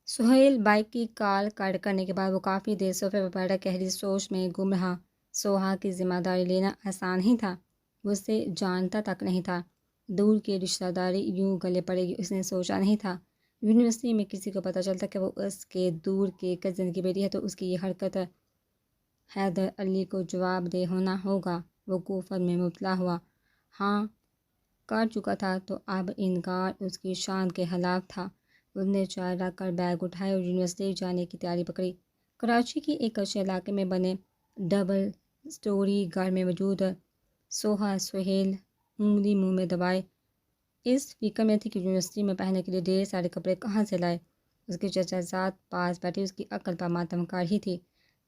Sohail bike کی کال کٹ کرنے کے بعد وہ کافی دیر صوفے پر بیٹھا گہری سوچ میں گم رہا۔ سوہا کی ذمہ داری لینا آسان ہی تھا، وہ اسے جانتا تک نہیں تھا۔ دور کی رشتہ داری یوں گلے پڑے گی اس نے سوچا نہیں تھا۔ یونیورسٹی میں کسی کو پتہ چلتا کہ وہ اس کے دور کے کزن کی بیٹی ہے تو اس کی یہ حرکت حیدر علی کو جواب دہ ہونا ہوگا۔ وہ کوفت میں مبتلا ہوا، ہاں کر چکا تھا تو اب انکار اس کی شان کے خلاف تھا۔ اس نے چائے رکھ کر بیگ اٹھائے اور یونیورسٹی جانے کی تیاری پکڑی۔ کراچی کے ایک اچھے علاقے میں بنے ڈبل سٹوری گھر میں موجود سوہا سہیل انگلی منہ میں دبائے اس فکر میں تھی کہ یونیورسٹی میں پہننے کے لیے ڈھیر سارے کپڑے کہاں سے لائے۔ اس کے چچا زاد پاس بیٹھی اس کی عقل پر ماتم کار ہی تھی۔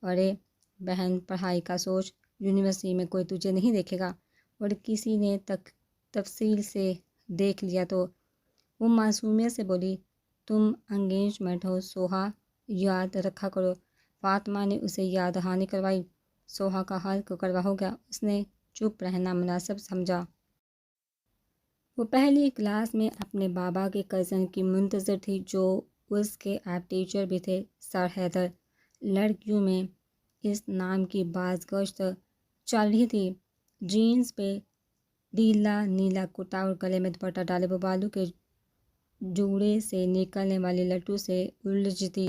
ارے بہن پڑھائی کا سوچ، یونیورسٹی میں کوئی تجھے نہیں دیکھے گا، اور کسی نے تفصیل سے دیکھ لیا تو۔ وہ معصومیت سے بولی، تم انگیجمنٹ ہو سوہا، یاد رکھا کرو۔ فاطمہ نے اسے یاد دہانی کروائی۔ سوہا کا حال کو کڑوا ہو گیا، اس نے چپ رہنا مناسب سمجھا۔ وہ پہلی کلاس میں اپنے بابا کے کزن کی منتظر تھی جو اس کے اب ٹیچر بھی تھے، سر حیدر۔ لڑکیوں میں اس نام کی باز گشت چل رہی تھی۔ جینز پہ ڈھیلا نیلا کرتا اور گلے میں دوپٹہ ڈالے وہ بالوں کے جوڑے سے نکلنے والی لٹو سے الجھتی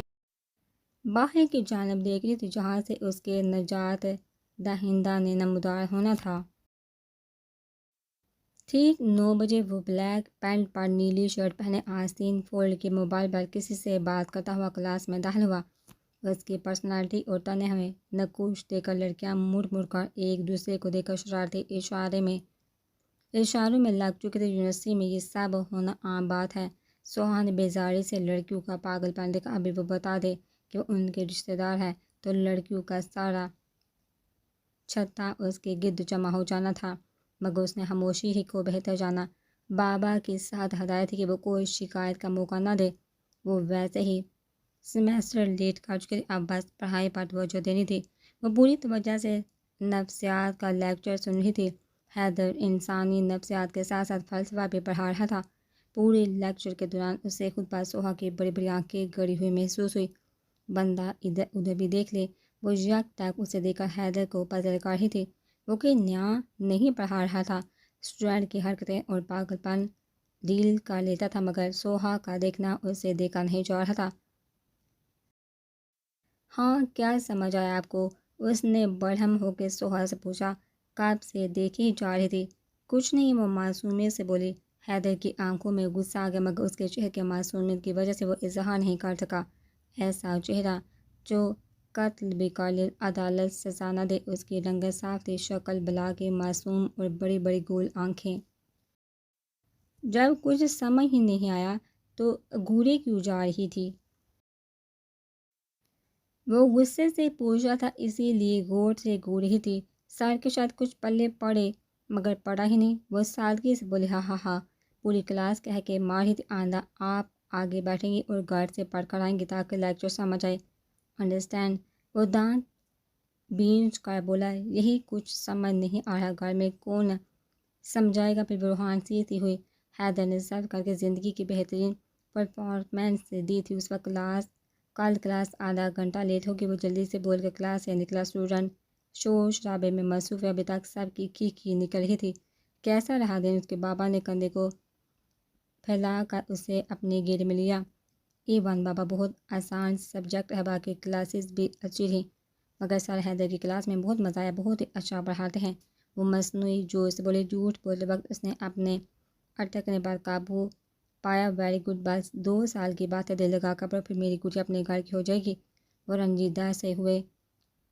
باہر کی جانب دیکھ رہی تھی جہاں سے اس کے نجات دہندہ نے نمودار ہونا تھا۔ ٹھیک 9 بجے وہ بلیک پینٹ پر نیلی شرٹ پہنے آستین فولڈ کے موبائل پر کسی سے بات کرتا ہوا کلاس میں داخل ہوا۔ اس کی پرسنالٹی اور تنے ہوئے نقوش دیکھ کر لڑکیاں مڑ مڑ کر ایک دوسرے کو دیکھ کر شرارتی اشاروں میں لگ چکے تھے۔ یونیورسٹی میں یہ سب ہونا عام بات ہے۔ سوہا نے بیزاری سے لڑکیوں کا پاگل پن دیکھا۔ ابھی وہ بتا دے کہ وہ ان کے رشتہ دار ہے تو لڑکیوں کا سارا چھتا اس کے گرد جمع ہو جانا تھا، مگر اس نے خاموشی ہی کو بہتر جانا۔ بابا کی سخت ہدایت تھی کہ وہ کوئی شکایت کا موقع نہ دے۔ وہ ویسے ہی سیمیسٹر لیٹ کر چکے تھے، اب بس پڑھائی پر توجہ دینی تھی۔ وہ پوری توجہ سے نفسیات کا لیکچر سن رہی تھی۔ حیدر انسانی نفسیات کے ساتھ ساتھ فلسفہ بھی پڑھا رہا تھا۔ پورے لیکچر کے دوران اسے خود پر سوہا کی بڑی بڑی آنکھیں گڑی ہوئی محسوس ہوئی۔ بندہ ادھر ادھر بھی دیکھ لے۔ وہ یک ٹک اسے دیکھ کر حیدر کو پزل کر رہی تھی۔ وہ کوئی نیا نہیں پڑھا رہا تھا، اسٹوڈنٹ کی حرکتیں اور پاگل پن ڈیل کر لیتا تھا، مگر سوہا کا دیکھنا اسے دیکھا نہیں جا رہا تھا۔ ہاں کیا سمجھ آیا آپ کو؟ اس نے برہم ہو کے سوہا سے پوچھا۔ کب سے دیکھی جا رہی تھی۔ کچھ نہیں، وہ معصومیت سے بولی۔ حیدر کی آنکھوں میں غصہ آ گیا، مگر اس کے چہرے کی معصومیت کی وجہ سے وہ اظہار نہیں کر سکا۔ ایسا چہرہ جو قتل بھی کر لے عدالت سزا نہ دے۔ اس کی رنگت صاف تھی، شکل بلا کے معصوم اور بڑی بڑی گول آنکھیں۔ جب کچھ سمجھ ہی نہیں آیا تو گھورے کیوں جا رہی تھی؟ وہ غصے سے پوچھ رہا تھا، اسی لیے غور سے گھور رہی تھی۔ سر کے شاید کچھ پلے پڑے، مگر پڑا ہی نہیں۔ وہ سادگی سے بولی، ہاں ہاں ہاں۔ پوری کلاس کہہ کے مار رہی تھی، آئندہ آپ آگے بیٹھیں گی اور گھر سے پڑھ کر آئیں گی تاکہ لیکچر سمجھ آئے۔ انڈرسٹینڈ؟ وہ دانت بھینچ کر بولا، یہی کچھ سمجھ نہیں آ رہا، گھر میں کون سمجھائے گا؟ پھر روحان سیتی ہوئی۔ حیدر نے صبر کر کے زندگی کی بہترین پرفارمنس دی تھی۔ اس وقت کل کلاس آدھا گھنٹہ لیٹ ہوگی۔ وہ جلدی سے بول کر کلاس سے نکلا۔ اسٹوڈنٹ شور شرابے میں مصروف، ابھی تک سب کی کھی نکل رہی تھی۔ کیسا رہا دن؟ اس کے بابا نے کندھے کو پھیلا کر اسے اپنے گھیرے میں لیا۔ A1 بابا، بہت آسان سبجیکٹ ہے، باقی کلاسز بھی اچھی تھیں، مگر سر حیدر کی کلاس میں بہت مزہ آیا، بہت ہی اچھا پڑھاتے ہیں۔ وہ مصنوعی جوش سے بولے۔ جھوٹ بولتے وقت اس نے اپنے اٹکنے پر قابو پایا۔ ویری گڈ، بس 2 سال کی بات ہے، دل لگا کر پڑھو، پھر میری گڑیا اپنے گھر کی ہو جائے گی۔ وہ رنجیدہ سے ہوئے،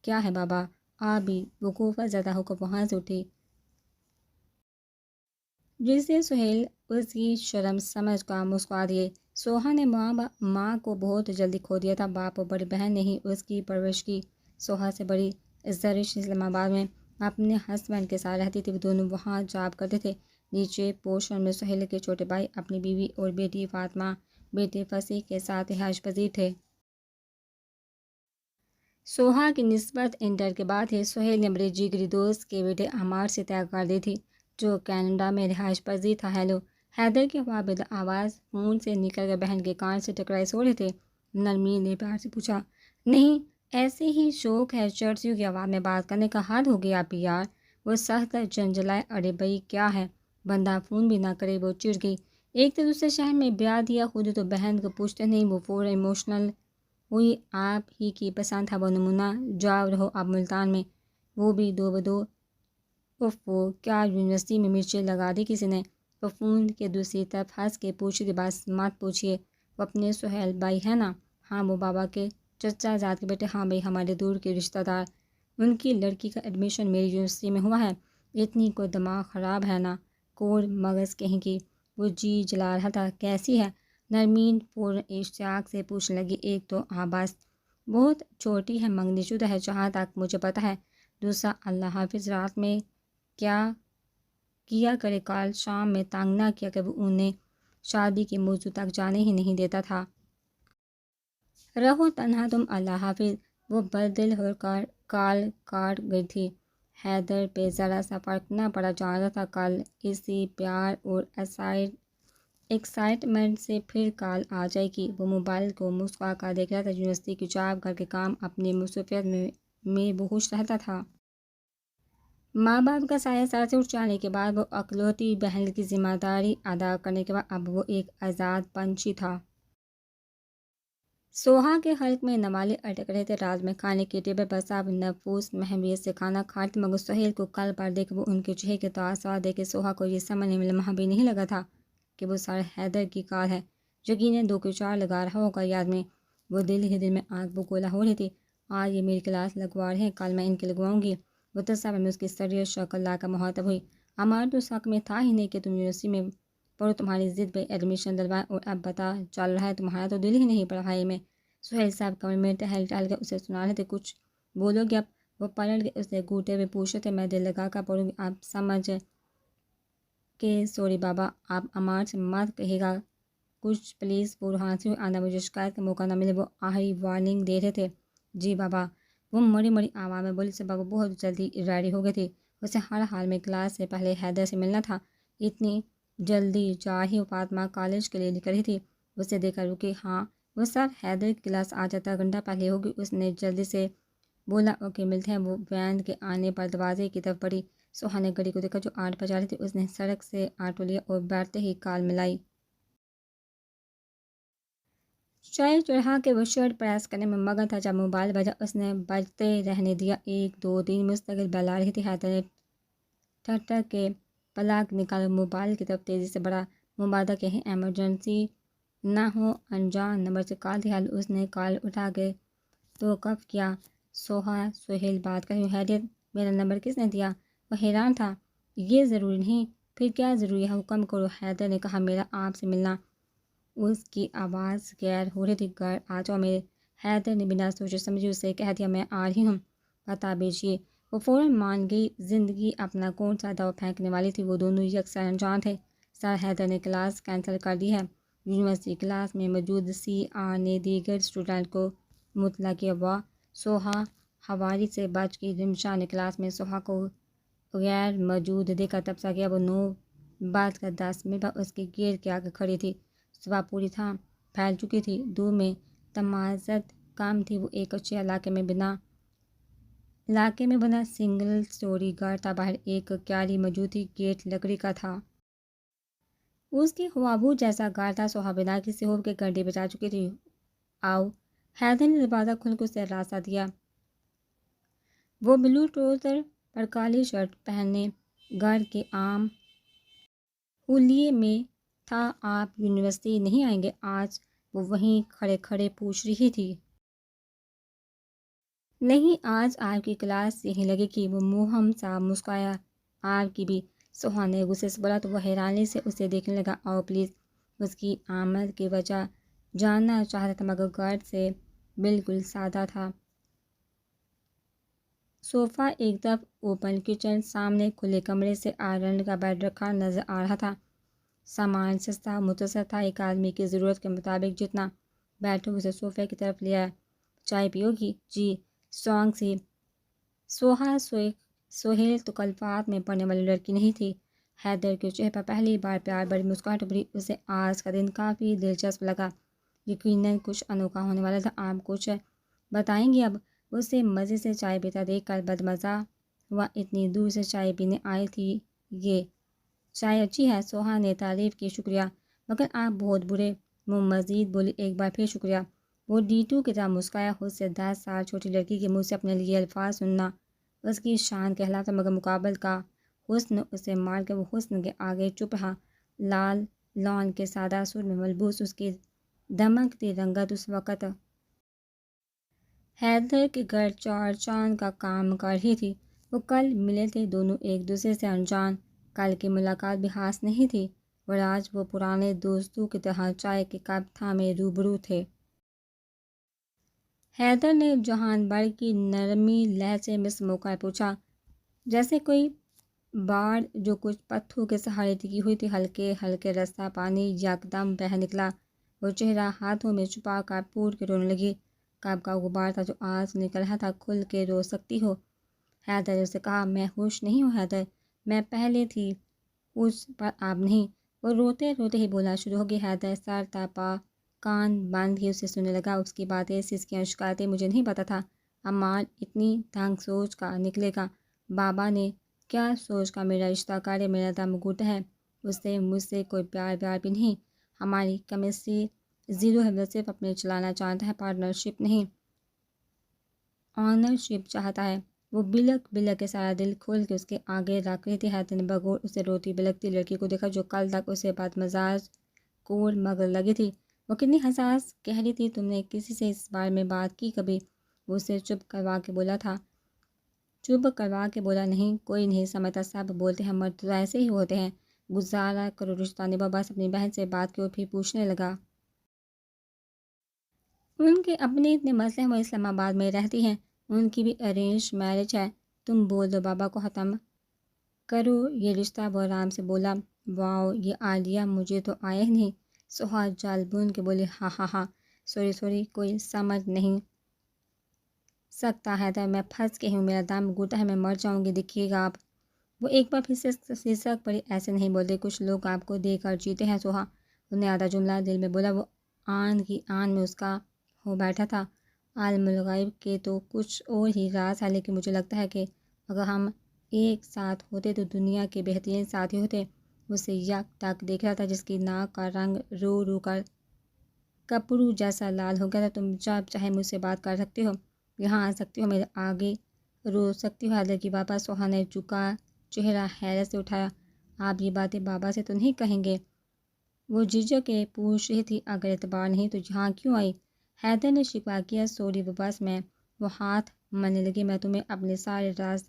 کیا ہے بابا؟ آپ بھی؟ وہ کوفت زدہ ہو کر وہاں سے اٹھی، جس سے سہیل اس کی شرم سمجھ کر مسکرا دیے۔ سوہا نے ماں کو بہت جلدی کھو دیا تھا، باپ اور بڑی بہن نے ہی اس کی پرورش کی۔ سوہا سے بڑی زرش اسلام آباد میں اپنے ہسبینڈ کے ساتھ رہتی تھی، وہ دونوں وہاں جاب کرتے تھے۔ نیچے پورشن میں سہیل کے چھوٹے بھائی اپنی بیوی اور بیٹی فاطمہ، بیٹے فصیح کے ساتھ رہائش پذیر تھے۔ سوہا کی نسبت انٹر کے بعد ہی سہیل نے اپنے جگری دوست کے بیٹے عمار سے طے کر دی تھی، جو کینیڈا میں رہائش پذیر تھا۔ ہیلو! حیدر کی خوابیدہ آواز فون سے نکل کر بہن کے کان سے ٹکرائی۔ سو رہے تھے؟ نرمین نے پیار سے پوچھا۔ نہیں، ایسے ہی شوق ہے، چرچیوں کی آواز میں بات کرنے کا حد ہو گیا پی یار۔ وہ سخت جھنجھلائے۔ ارے بھائی کیا ہے، بندہ فون بھی نہ کرے۔ وہ چڑ گئی۔ ایک تو دوسرے شہر میں بیاہ دیا، خود تو بہن کو پوچھتے نہیں۔ وہ فوراً ایموشنل ہوئی۔ آپ ہی کی پسند تھا وہ نمونہ، جاؤ رہو اب ملتان میں، وہ بھی دو بدو۔ اف وہ کیا یونیورسٹی میں مرچیں لگا دی کسی نے؟ وہ فون کے دوسری طرف ہنس کے پوچھ رہی، بس مت پوچھیے، وہ اپنے سہیل بھائی ہے نا؟ ہاں، وہ بابا کے چچا زاد کے بیٹے۔ ہاں بھائی، ہمارے دور کے رشتہ دار۔ ان کی لڑکی کا ایڈمیشن میری یونیورسٹی میں ہوا ہے۔ اتنی کو دماغ خراب ہے نا، کور مغز کہیں کی۔ وہ جی جلا رہا تھا۔ کیسی ہے؟ نرمین فوراً اشتیاق سے پوچھنے لگی۔ ایک تو بس بہت چھوٹی ہے، منگنی شدہ ہے جہاں تک مجھے پتہ ہے۔ دوسرا اللہ حافظ رات میں کیا کیا کرے، کل شام میں تنگ نہ کیا کہ وہ انہیں شادی کے موضوع تک جانے ہی نہیں دیتا تھا۔ رہو تنہا تم، اللہ حافظ۔ وہ بددل ہو کر کال کاٹ گئی تھی۔ حیدر پہ ذرا سا فرق نہ پڑا، جانتا تھا کل اسی پیار اور ایکسائٹمنٹ سے پھر کال آ جائے گی۔ وہ موبائل کو مسکرا کر دیکھ رہا تھا۔ یونیورسٹی کی جاب، گھر کے کام، اپنی مصروفیت میں بہوش رہتا تھا۔ ماں باپ کا سایہ سر سے اٹھ جانے کے بعد، وہ اکلوتی بہن کی ذمہ داری ادا کرنے کے بعد اب وہ ایک آزاد پنچھی تھا۔ سوہا کے حلق میں نوالے اٹک رہے تھے۔ رات میں کھانے کی ٹیبل پر سب نفوس محبت سے کھانا کھاتے، مگر سہیل کو کل پر دیکھ وہ ان کے چہرے کے تاثرات دیکھ کے سوہا کو یہ سمجھنے میں لمحہ بھی نہیں لگا تھا کہ وہ سر حیدر کی کار ہے۔ یقیناً 2 کے 4 لگا رہا ہوگا یاد میں۔ وہ دل ہی دل میں آگ بگولا ہو رہی تھی۔ آج یہ میری کلاس لگوا رہے ہیں، کل میں ان کی لگواؤں گی۔ وہ تصور میں اس کی سریع شکل لا کر مخاطب ہوئی۔ ہمارا تو شک میں تھا ہی نہیں کہ تم یونیورسٹی میں پڑھو، تمہاری ضد پہ ایڈمیشن دلوائے، اور اب پتہ چل رہا ہے تمہارا تو دل ہی نہیں پڑھائی میں۔ سہیل صاحب کمرے میں ٹہل ٹہل کے اسے سنا رہے تھے۔ کچھ بولو گے اب؟ وہ پلٹ کے اسے گھوٹے ہوئے پوچھ رہے تھے۔ میں دل لگا کر پڑھوں گی، آپ سمجھ کے۔ سوری بابا، آپ امار سے مت کہے گا کچھ پلیز۔ وہ روحانسی ہوئے، آئندہ مجھے شکایت کا موقع نہ ملے۔ وہ آخری وارننگ دے رہے تھے۔ جی بابا، وہ مری مری آواز میں بولی۔ صبح وہ بہت جلدی ریڈی ہو گئی تھی۔ اسے ہر حال میں کلاس سے پہلے حیدر سے ملنا تھا۔ اتنی جلدی جا رہی ہو؟ فاطمہ کالج کے لیے نکل رہی تھی، اسے دیکھ کر رکی۔ ہاں وہ سر، حیدر کی کلاس آج آدھا گھنٹہ پہلے ہوگی، اس نے جلدی سے بولا۔ اوکے، ملتے ہیں۔ وہ وین کے آنے پر دروازے کی طرف بڑھی۔ سوہا نے گھڑی کو دیکھا جو 8 بجا رہی تھی۔ اس نے سڑک سے آٹو لیا اور بیٹھتے ہی کال ملائی۔ شاید چڑھا کے وہ شرٹ پریس کرنے میں مگن تھا جب موبائل بجا۔ اس نے بجتے رہنے دیا۔ 1 2 3 مستقل بیل آ رہی تھی۔ حیدر نے ٹھٹک کے پلگ نکالا، موبائل کی طرف تیزی سے بڑھا۔ مبادہ کہیں ایمرجنسی نہ ہو، انجان نمبر سے کال تھی۔ اس نے کال اٹھا کے توقف کیا۔ سہیل بات کر رہی ہوں۔ حیدر، میرا نمبر کس نے دیا؟ وہ حیران تھا۔ یہ ضروری نہیں۔ پھر کیا ضروری ہے، حکم کرو۔ حیدر نے کہا، میرا آپ سے ملنا۔ اس کی آواز غیر ہو رہی تھی۔ گھر آ جاؤ میرے۔ حیدر نے بنا سوچے سمجھے اسے کہہ دیا، میں آ رہی ہوں۔ پتہ بھیجیے۔ وہ فوراً مان گئی۔ زندگی اپنا کون سا داؤ پھینکنے والی تھی، وہ دونوں یکساں انجان تھے۔ سر، حیدر نے کلاس کینسل کر دی ہے۔ یونیورسٹی کلاس میں موجود سی آر نے دیگر اسٹوڈنٹ کو مطلع کیا۔ واہ! سوہا حواری سے بچ گئی۔ رمشا نے کلاس میں سوہا کو غیر موجود دیکھ کر تبصرہ کیا۔ وہ 9:10 پر اس کے گیٹ کے آگے کھڑی تھی۔ صبح پوری طرح پھیل چکی تھی، دور میں تمازت کم تھی۔ وہ ایک اچھے علاقے میں بنا سنگل سٹوری گھر تھا۔ باہر ایک کیاری موجود تھی، گیٹ لکڑی کا تھا۔ اس کی خوابوں جیسا گھر تھا۔ سوہا بنا کسی خوف کے گھنٹی بجا چکی تھی۔ آؤ، حیدر نے دروازہ کھول کے اسے راستہ دیا۔ وہ بلو ٹراؤزر پر کالی شرٹ پہنے گھر کے عام حلیے میں تھا۔ آپ یونیورسٹی نہیں آئیں گے آج؟ وہ وہیں کھڑے کھڑے پوچھ رہی تھی۔ نہیں، آج آپ کی کلاس یہیں لگے گی۔ وہ مہم سا مسکرایا۔ آپ کی بھی؟ سوہا نے غصے سے بولا تو وہ حیرانی سے اسے دیکھنے لگا۔ آؤ پلیز۔ اس کی آمد کی وجہ جاننا چاہتا تھا، مگر گھر سے بالکل سادہ تھا۔ صوفہ ایک طرف، اوپن کچن سامنے، کھلے کمرے سے آئرن کا بیڈ رکھا نظر آ رہا تھا۔ سامان سستا متصر تھا، ایک آدمی کی ضرورت کے مطابق جتنا۔ بیٹھو، اسے صوفے کی طرف لے آیا۔ چائے پیو گی؟ جی۔ اسٹرانگ سی؟ سہیل تکلفات میں پڑنے والی لڑکی نہیں تھی۔ حیدر کے چہرے پر پہلی بار پیار بھری مسکراہٹ ابھری۔ اسے آج کا دن کافی دلچسپ لگا۔ یقیناً کچھ انوکھا ہونے والا تھا۔ آپ کچھ بتائیں گے اب؟ اسے مزے سے چائے پیتا دیکھ کر بدمزہ ہوا۔ اتنی دور سے چائے پینے آئی تھی یہ؟ چائے اچھی ہے، سوہا نے تعریف کی۔ شکریہ، مگر آپ بہت برے۔ وہ مزید بولی، ایک بار پھر شکریہ۔ وہ ڈیٹو کی طرح مسکرایا۔ خود سے 10 سال چھوٹی لڑکی کے منہ سے اپنے لیے الفاظ سننا اس کی شان کہلاتا، مگر مقابل کا حسن اسے مار کے وہ حسن کے آگے چپ رہا۔ لال لون کے سادہ سوٹ میں ملبوس اس کی دمکتی رنگت اس وقت حیدر کے گھر چار چاند کا کام کر رہی تھی۔ وہ کل ملے تھے، دونوں ایک دوسرے سے انجان۔ کل کی ملاقات بھی خاص نہیں تھی اور آج وہ پرانے دوستوں کی طرح چائے کے کپ تھامے روبرو تھے۔ حیدر نے جہان بھر کی نرمی لہجے میں سمو کر پوچھا، جیسے کوئی باڑ جو کچھ پتھروں کے سہارے ٹکی ہوئی تھی۔ ہلکے ہلکے رسا پانی یکدم بہہ نکلا۔ وہ چہرہ ہاتھوں میں چھپا کر پھوٹ کے رونے لگی۔ کب کا غبار تھا جو آج نکل رہا تھا۔ کھل کے رو سکتی ہو؟ حیدر نے اسے کہا۔ میں خوش نہیں ہوں حیدر، میں پہلے تھی خوش پر اب نہیں۔ وہ روتے روتے ہی بولنا شروع ہو گئی۔ حیدر سر تاپا کان بند ہی اسے سننے لگا۔ اس کی باتیں، سسکیاں، شکایتیں مجھے نہیں پتا تھا عمال اتنی تنگ سوچ کا نکلے گا۔ بابا نے کیا سوچ کا میرا رشتہ کر، میرا دم گھٹ ہے اس سے، مجھ سے کوئی پیار بھی نہیں۔ ہماری کیمسٹری زیرو ہے۔ وہ صرف اپنے چلانا چاہتا ہے، پارٹنرشپ نہیں، آنرشپ چاہتا ہے۔ وہ بلک بلک کے سارا دل کھول کے اس کے آگے رکھ رہی تھی۔ حیدر نے بغور اسے روتی بلکتی لڑکی کو دیکھا جو کل تک اسے بدمزاج کوڑ مگر لگی تھی۔ وہ کتنی حساس کہہ رہی تھی، تم نے کسی سے اس بارے میں بات کی کبھی؟ وہ اسے چپ کروا کے بولا نہیں، کوئی نہیں سمجھتا، سب بولتے ہیں مرد تو ایسے ہی ہوتے ہیں، گزارا کرو رشتہ نبھاؤ۔ بس اپنی بہن سے بات کی اور پھر پوچھنے لگا۔ ان کے اپنے اتنے مسئلے ہیں، وہ اسلام آباد میں رہتی ہیں، ان کی بھی ارینج میرج ہے، تم بول دو بابا کو ختم کرو یہ رشتہ۔ وہ آرام سے بولا، واؤ یہ آئیڈیا مجھے تو آیا ہی نہیں۔ سوہا جل بون کے بولے، ہاں ہاں ہاں سوری کوئی سمجھ نہیں سکتا حیدر، میں پھنس گئی ہوں، میرا دم گھٹا ہے، میں مر جاؤں گی، دیکھیے گا آپ۔ وہ ایک بار پھر سے سسک پڑی، ایسے نہیں بولتے کچھ لوگ، آپ کو دے کر جیتے ہیں سوہا۔ انہیں آدھا جملہ دل میں بولا۔ وہ آن کی آن میں اس کا ہو بیٹھا تھا۔ عالم الغیب کے تو کچھ اور ہی راز ہے، لیکن مجھے لگتا ہے کہ اگر ہم ایک ساتھ ہوتے تو دنیا کے بہترین ساتھی ہوتے۔ اسے یک ٹک دیکھ رہا تھا، جس کی ناک کا رنگ رو رو کر کپڑو جیسا لال ہو گیا تھا۔ تم جب چاہے مجھ سے بات کر سکتے ہو، یہاں آ سکتی ہو، میرے آگے رو سکتی ہو۔ حیدر کی بابا؟ سوہا نے جھکا چہرہ حیرت سے اٹھایا۔ آپ یہ باتیں بابا سے تو نہیں کہیں گے؟ وہ جھجک کے پوچھ رہی تھی۔ اگر اعتبار نہیں تو یہاں کیوں آئی؟ حیدر نے شکوہ کیا، سوری وہ بس میں۔ وہ ہاتھ ملنے لگی۔ میں تمہیں اپنے سارے راز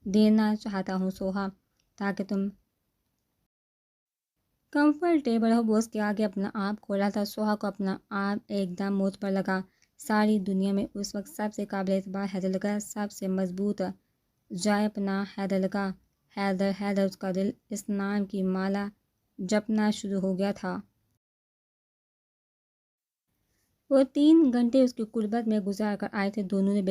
دینا چاہتا ہوں سوہا، تاکہ تم کمفرٹیبل ہو۔ وہ اس کے آگے اپنا آپ کھولا تھا۔ سوہا کو اپنا آپ ایک دم موت پر لگا۔ ساری دنیا میں اس وقت سب سے قابل اعتبار حیدر لگا، سب سے مضبوط جائے پناہ حیدر لگا۔ حیدر حیدر، اس کا دل اس نام کی مالا جپنا شروع ہو گیا تھا۔ وہ 3 گھنٹے اس کی قربت میں گزار کر آئے تھے۔ دونوں نے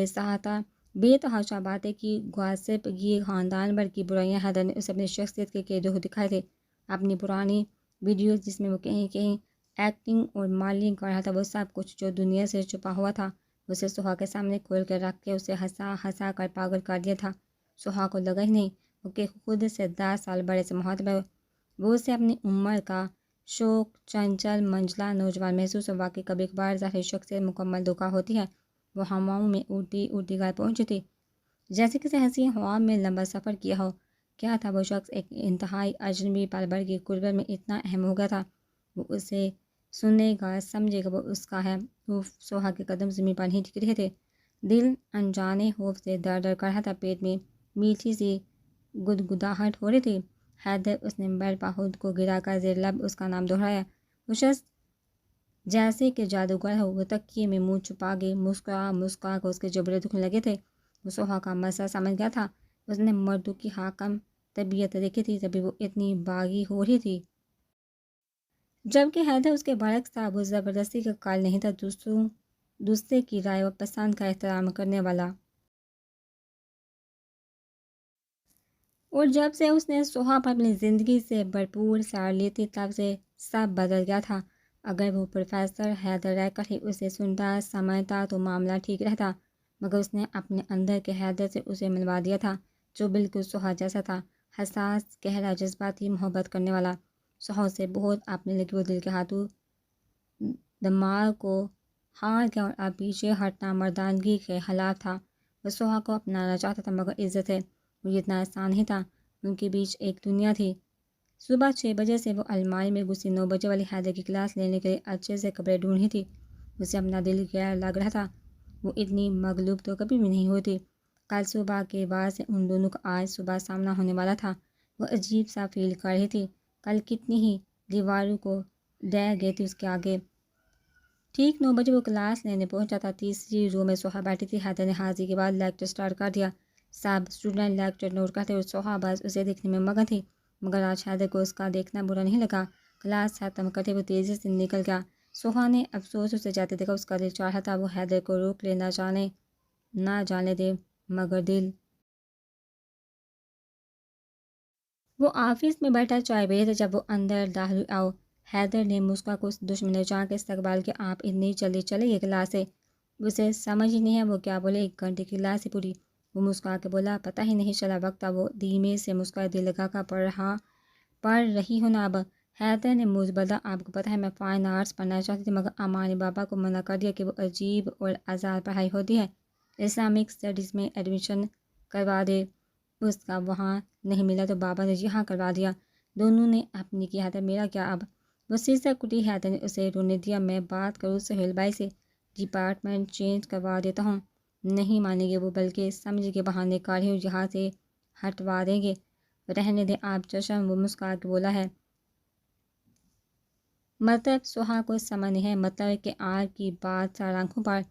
بے تحاشا باتیں کی، گوسپ کی، خاندان بھر کی برائیاں۔ حیدر نے اسے اپنی شخصیت کے کئی رخ دکھائے تھے، اپنی پرانی ویڈیوز جس میں وہ کہیں کہیں ایکٹنگ اور ماڈلنگ کر رہا تھا، وہ سب کچھ جو دنیا سے چھپا ہوا تھا اسے سوہا کے سامنے کھول کے رکھ کے اسے ہنسا ہنسا کر پاگل کر دیا تھا۔ سوہا کو لگا ہی نہیں وہ کہ خود سے 10 سال بڑے سے مخاطب ہے۔ وہ اسے اپنی عمر کا شوق چنچل منجلا نوجوان محسوس ہوا کہ کبھی کبھار ظاہری شخصیت مکمل دھوکہ ہوتی ہے۔ وہ ہواؤں میں اڑتی اڑتی گھر پہنچی تھی، جیسے کسی حسین خواب میں لمبا سفر کیا ہو۔ کیا تھا وہ شخص؟ ایک انتہائی اجنبی پل بھر کی قربت میں اتنا اہم ہو گیا تھا۔ وہ اسے سنے گا، سمجھے گا، وہ اس کا ہے۔ اوف! سوہا کے قدم زمین پر نہیں ٹک رہے تھے، دل انجانے خوف سے در در کر رہا تھا، پیٹ میں میٹھی سی گدگداہٹ ہو رہی تھی۔ حیدر، اس نے بیڈ پر خود کو گرا کر زیر لب اس کا نام دہرایا۔ وہ شخص جیسے کہ جادوگر ہو۔ وہ تکیے میں منہ چھپا کے مسکرا مسکرا کر اس کے جبڑے دکھنے لگے تھے۔ وہ سوہا کا مسئلہ سمجھ گیا تھا۔ اس نے مردوں کی حاکم طبیعت دیکھی تھی، تبھی وہ اتنی باغی ہو رہی تھی۔ جبکہ حیدر اس کے برعکس تھا، وہ زبردستی کا قائل نہیں تھا، دوسرے کی رائے و پسند کا احترام کرنے والا۔ اور جب سے اس نے سوہا پر اپنی زندگی سے بھرپور سیر لی تھی، تب سے سب بدل گیا تھا۔ اگر وہ پروفیسر حیدر رہ کر ہی اسے سنتا سمجھتا تو معاملہ ٹھیک رہتا، مگر اس نے اپنے اندر کے حیدر سے اسے ملوا دیا تھا، جو بالکل سہا جیسا تھا، حساس، گہرا، جذباتی، محبت کرنے والا۔ سہا سے بہت اپنے لگی وہ دل کے ہاتھوں دماغ کو ہار گیا اور اب پیچھے ہٹنا مردانگی کے خلاف تھا۔ وہ سہا کو اپنانا چاہتا تھا مگر عزت ہے وہ یہ اتنا آسان نہیں تھا۔ ان کے بیچ ایک دنیا تھی۔ صبح 6 بجے سے وہ الماری میں گھسی 9 بجے والی حیدر کی کلاس لینے کے لیے اچھے سے کپڑے ڈھونڈ رہی تھی۔ اسے اپنا دل غیر لگ رہا تھا، وہ اتنی مغلوب تو کبھی بھی نہیں ہوتی۔ کل صبح کے بعد سے ان دونوں کا آج صبح سامنا ہونے والا تھا۔ وہ عجیب سا فیل کر رہی تھی، کل کتنی ہی دیواروں کو ڈہ گئی تھی اس کے آگے۔ ٹھیک 9 بجے وہ کلاس لینے پہنچا تھا۔ تیسری رو میں سہا بیٹھی تھی۔ حیدر نے حاضری کے بعد لیکچر سٹارٹ کر دیا۔ سب اسٹوڈنٹ لیکچر نوٹ کرتے اور سہا بس اسے دیکھنے میں مگن تھی، مگر آج حیدر کو اس کا دیکھنا برا نہیں لگا۔ کلاس ختم کرتے وہ تیزی سے نکل گیا۔ سہا نے افسوس اسے جاتے دیکھا، اس کا دل چاہ رہا تھا وہ حیدر کو روک لے، نہ جانے دے، مگر دل۔ وہ آفس میں بیٹھا چائے پی رہا تھا جب وہ اندر داخل ہوئی۔ آؤ، حیدر نے مسکا کو دشمن جان کے استقبال کیا۔ آپ اتنی جلدی چلے گئے کلاس سے؟ اسے سمجھ ہی نہیں ہے وہ کیا بولے۔ 1 گھنٹے کی کلاس ہی پوری، وہ مسکا کے بولا۔ پتہ ہی نہیں چلا وقت کا۔ وہ دھیمے سے مسکرائے، دل لگا کر پڑھ رہی ہو نا اب؟ حیدر نے منہ بدلا۔ آپ کو پتہ ہے میں فائن آرٹس پڑھنا چاہتی تھی، مگر اما نے بابا کو منع کر دیا کہ وہ عجیب اور آزاد پڑھائی ہوتی ہے، اسلامک اسٹڈیز میں ایڈمیشن کروا دے۔ اس کا وہاں نہیں ملا تو بابا نے یہاں کروا دیا۔ دونوں نے اپنی کی۔ حیدر میرا کیا اب؟ وہ سیسک اٹھی۔ حیدر نے اسے رونے دیا۔ میں بات کروں سہیل بھائی سے، ڈپارٹمنٹ چینج کروا دیتا ہوں۔ نہیں مانیں گے وہ، بلکہ سمجھ کے بہانے کاری ہوں یہاں سے ہٹوا دیں گے۔ رہنے دیں آپ چشم، وہ مسکرا کے بولا ہے۔ مطلب سہا کو سمجھ نہیں ہے، مطلب کہ آپ کی بات سر آنکھوں پر۔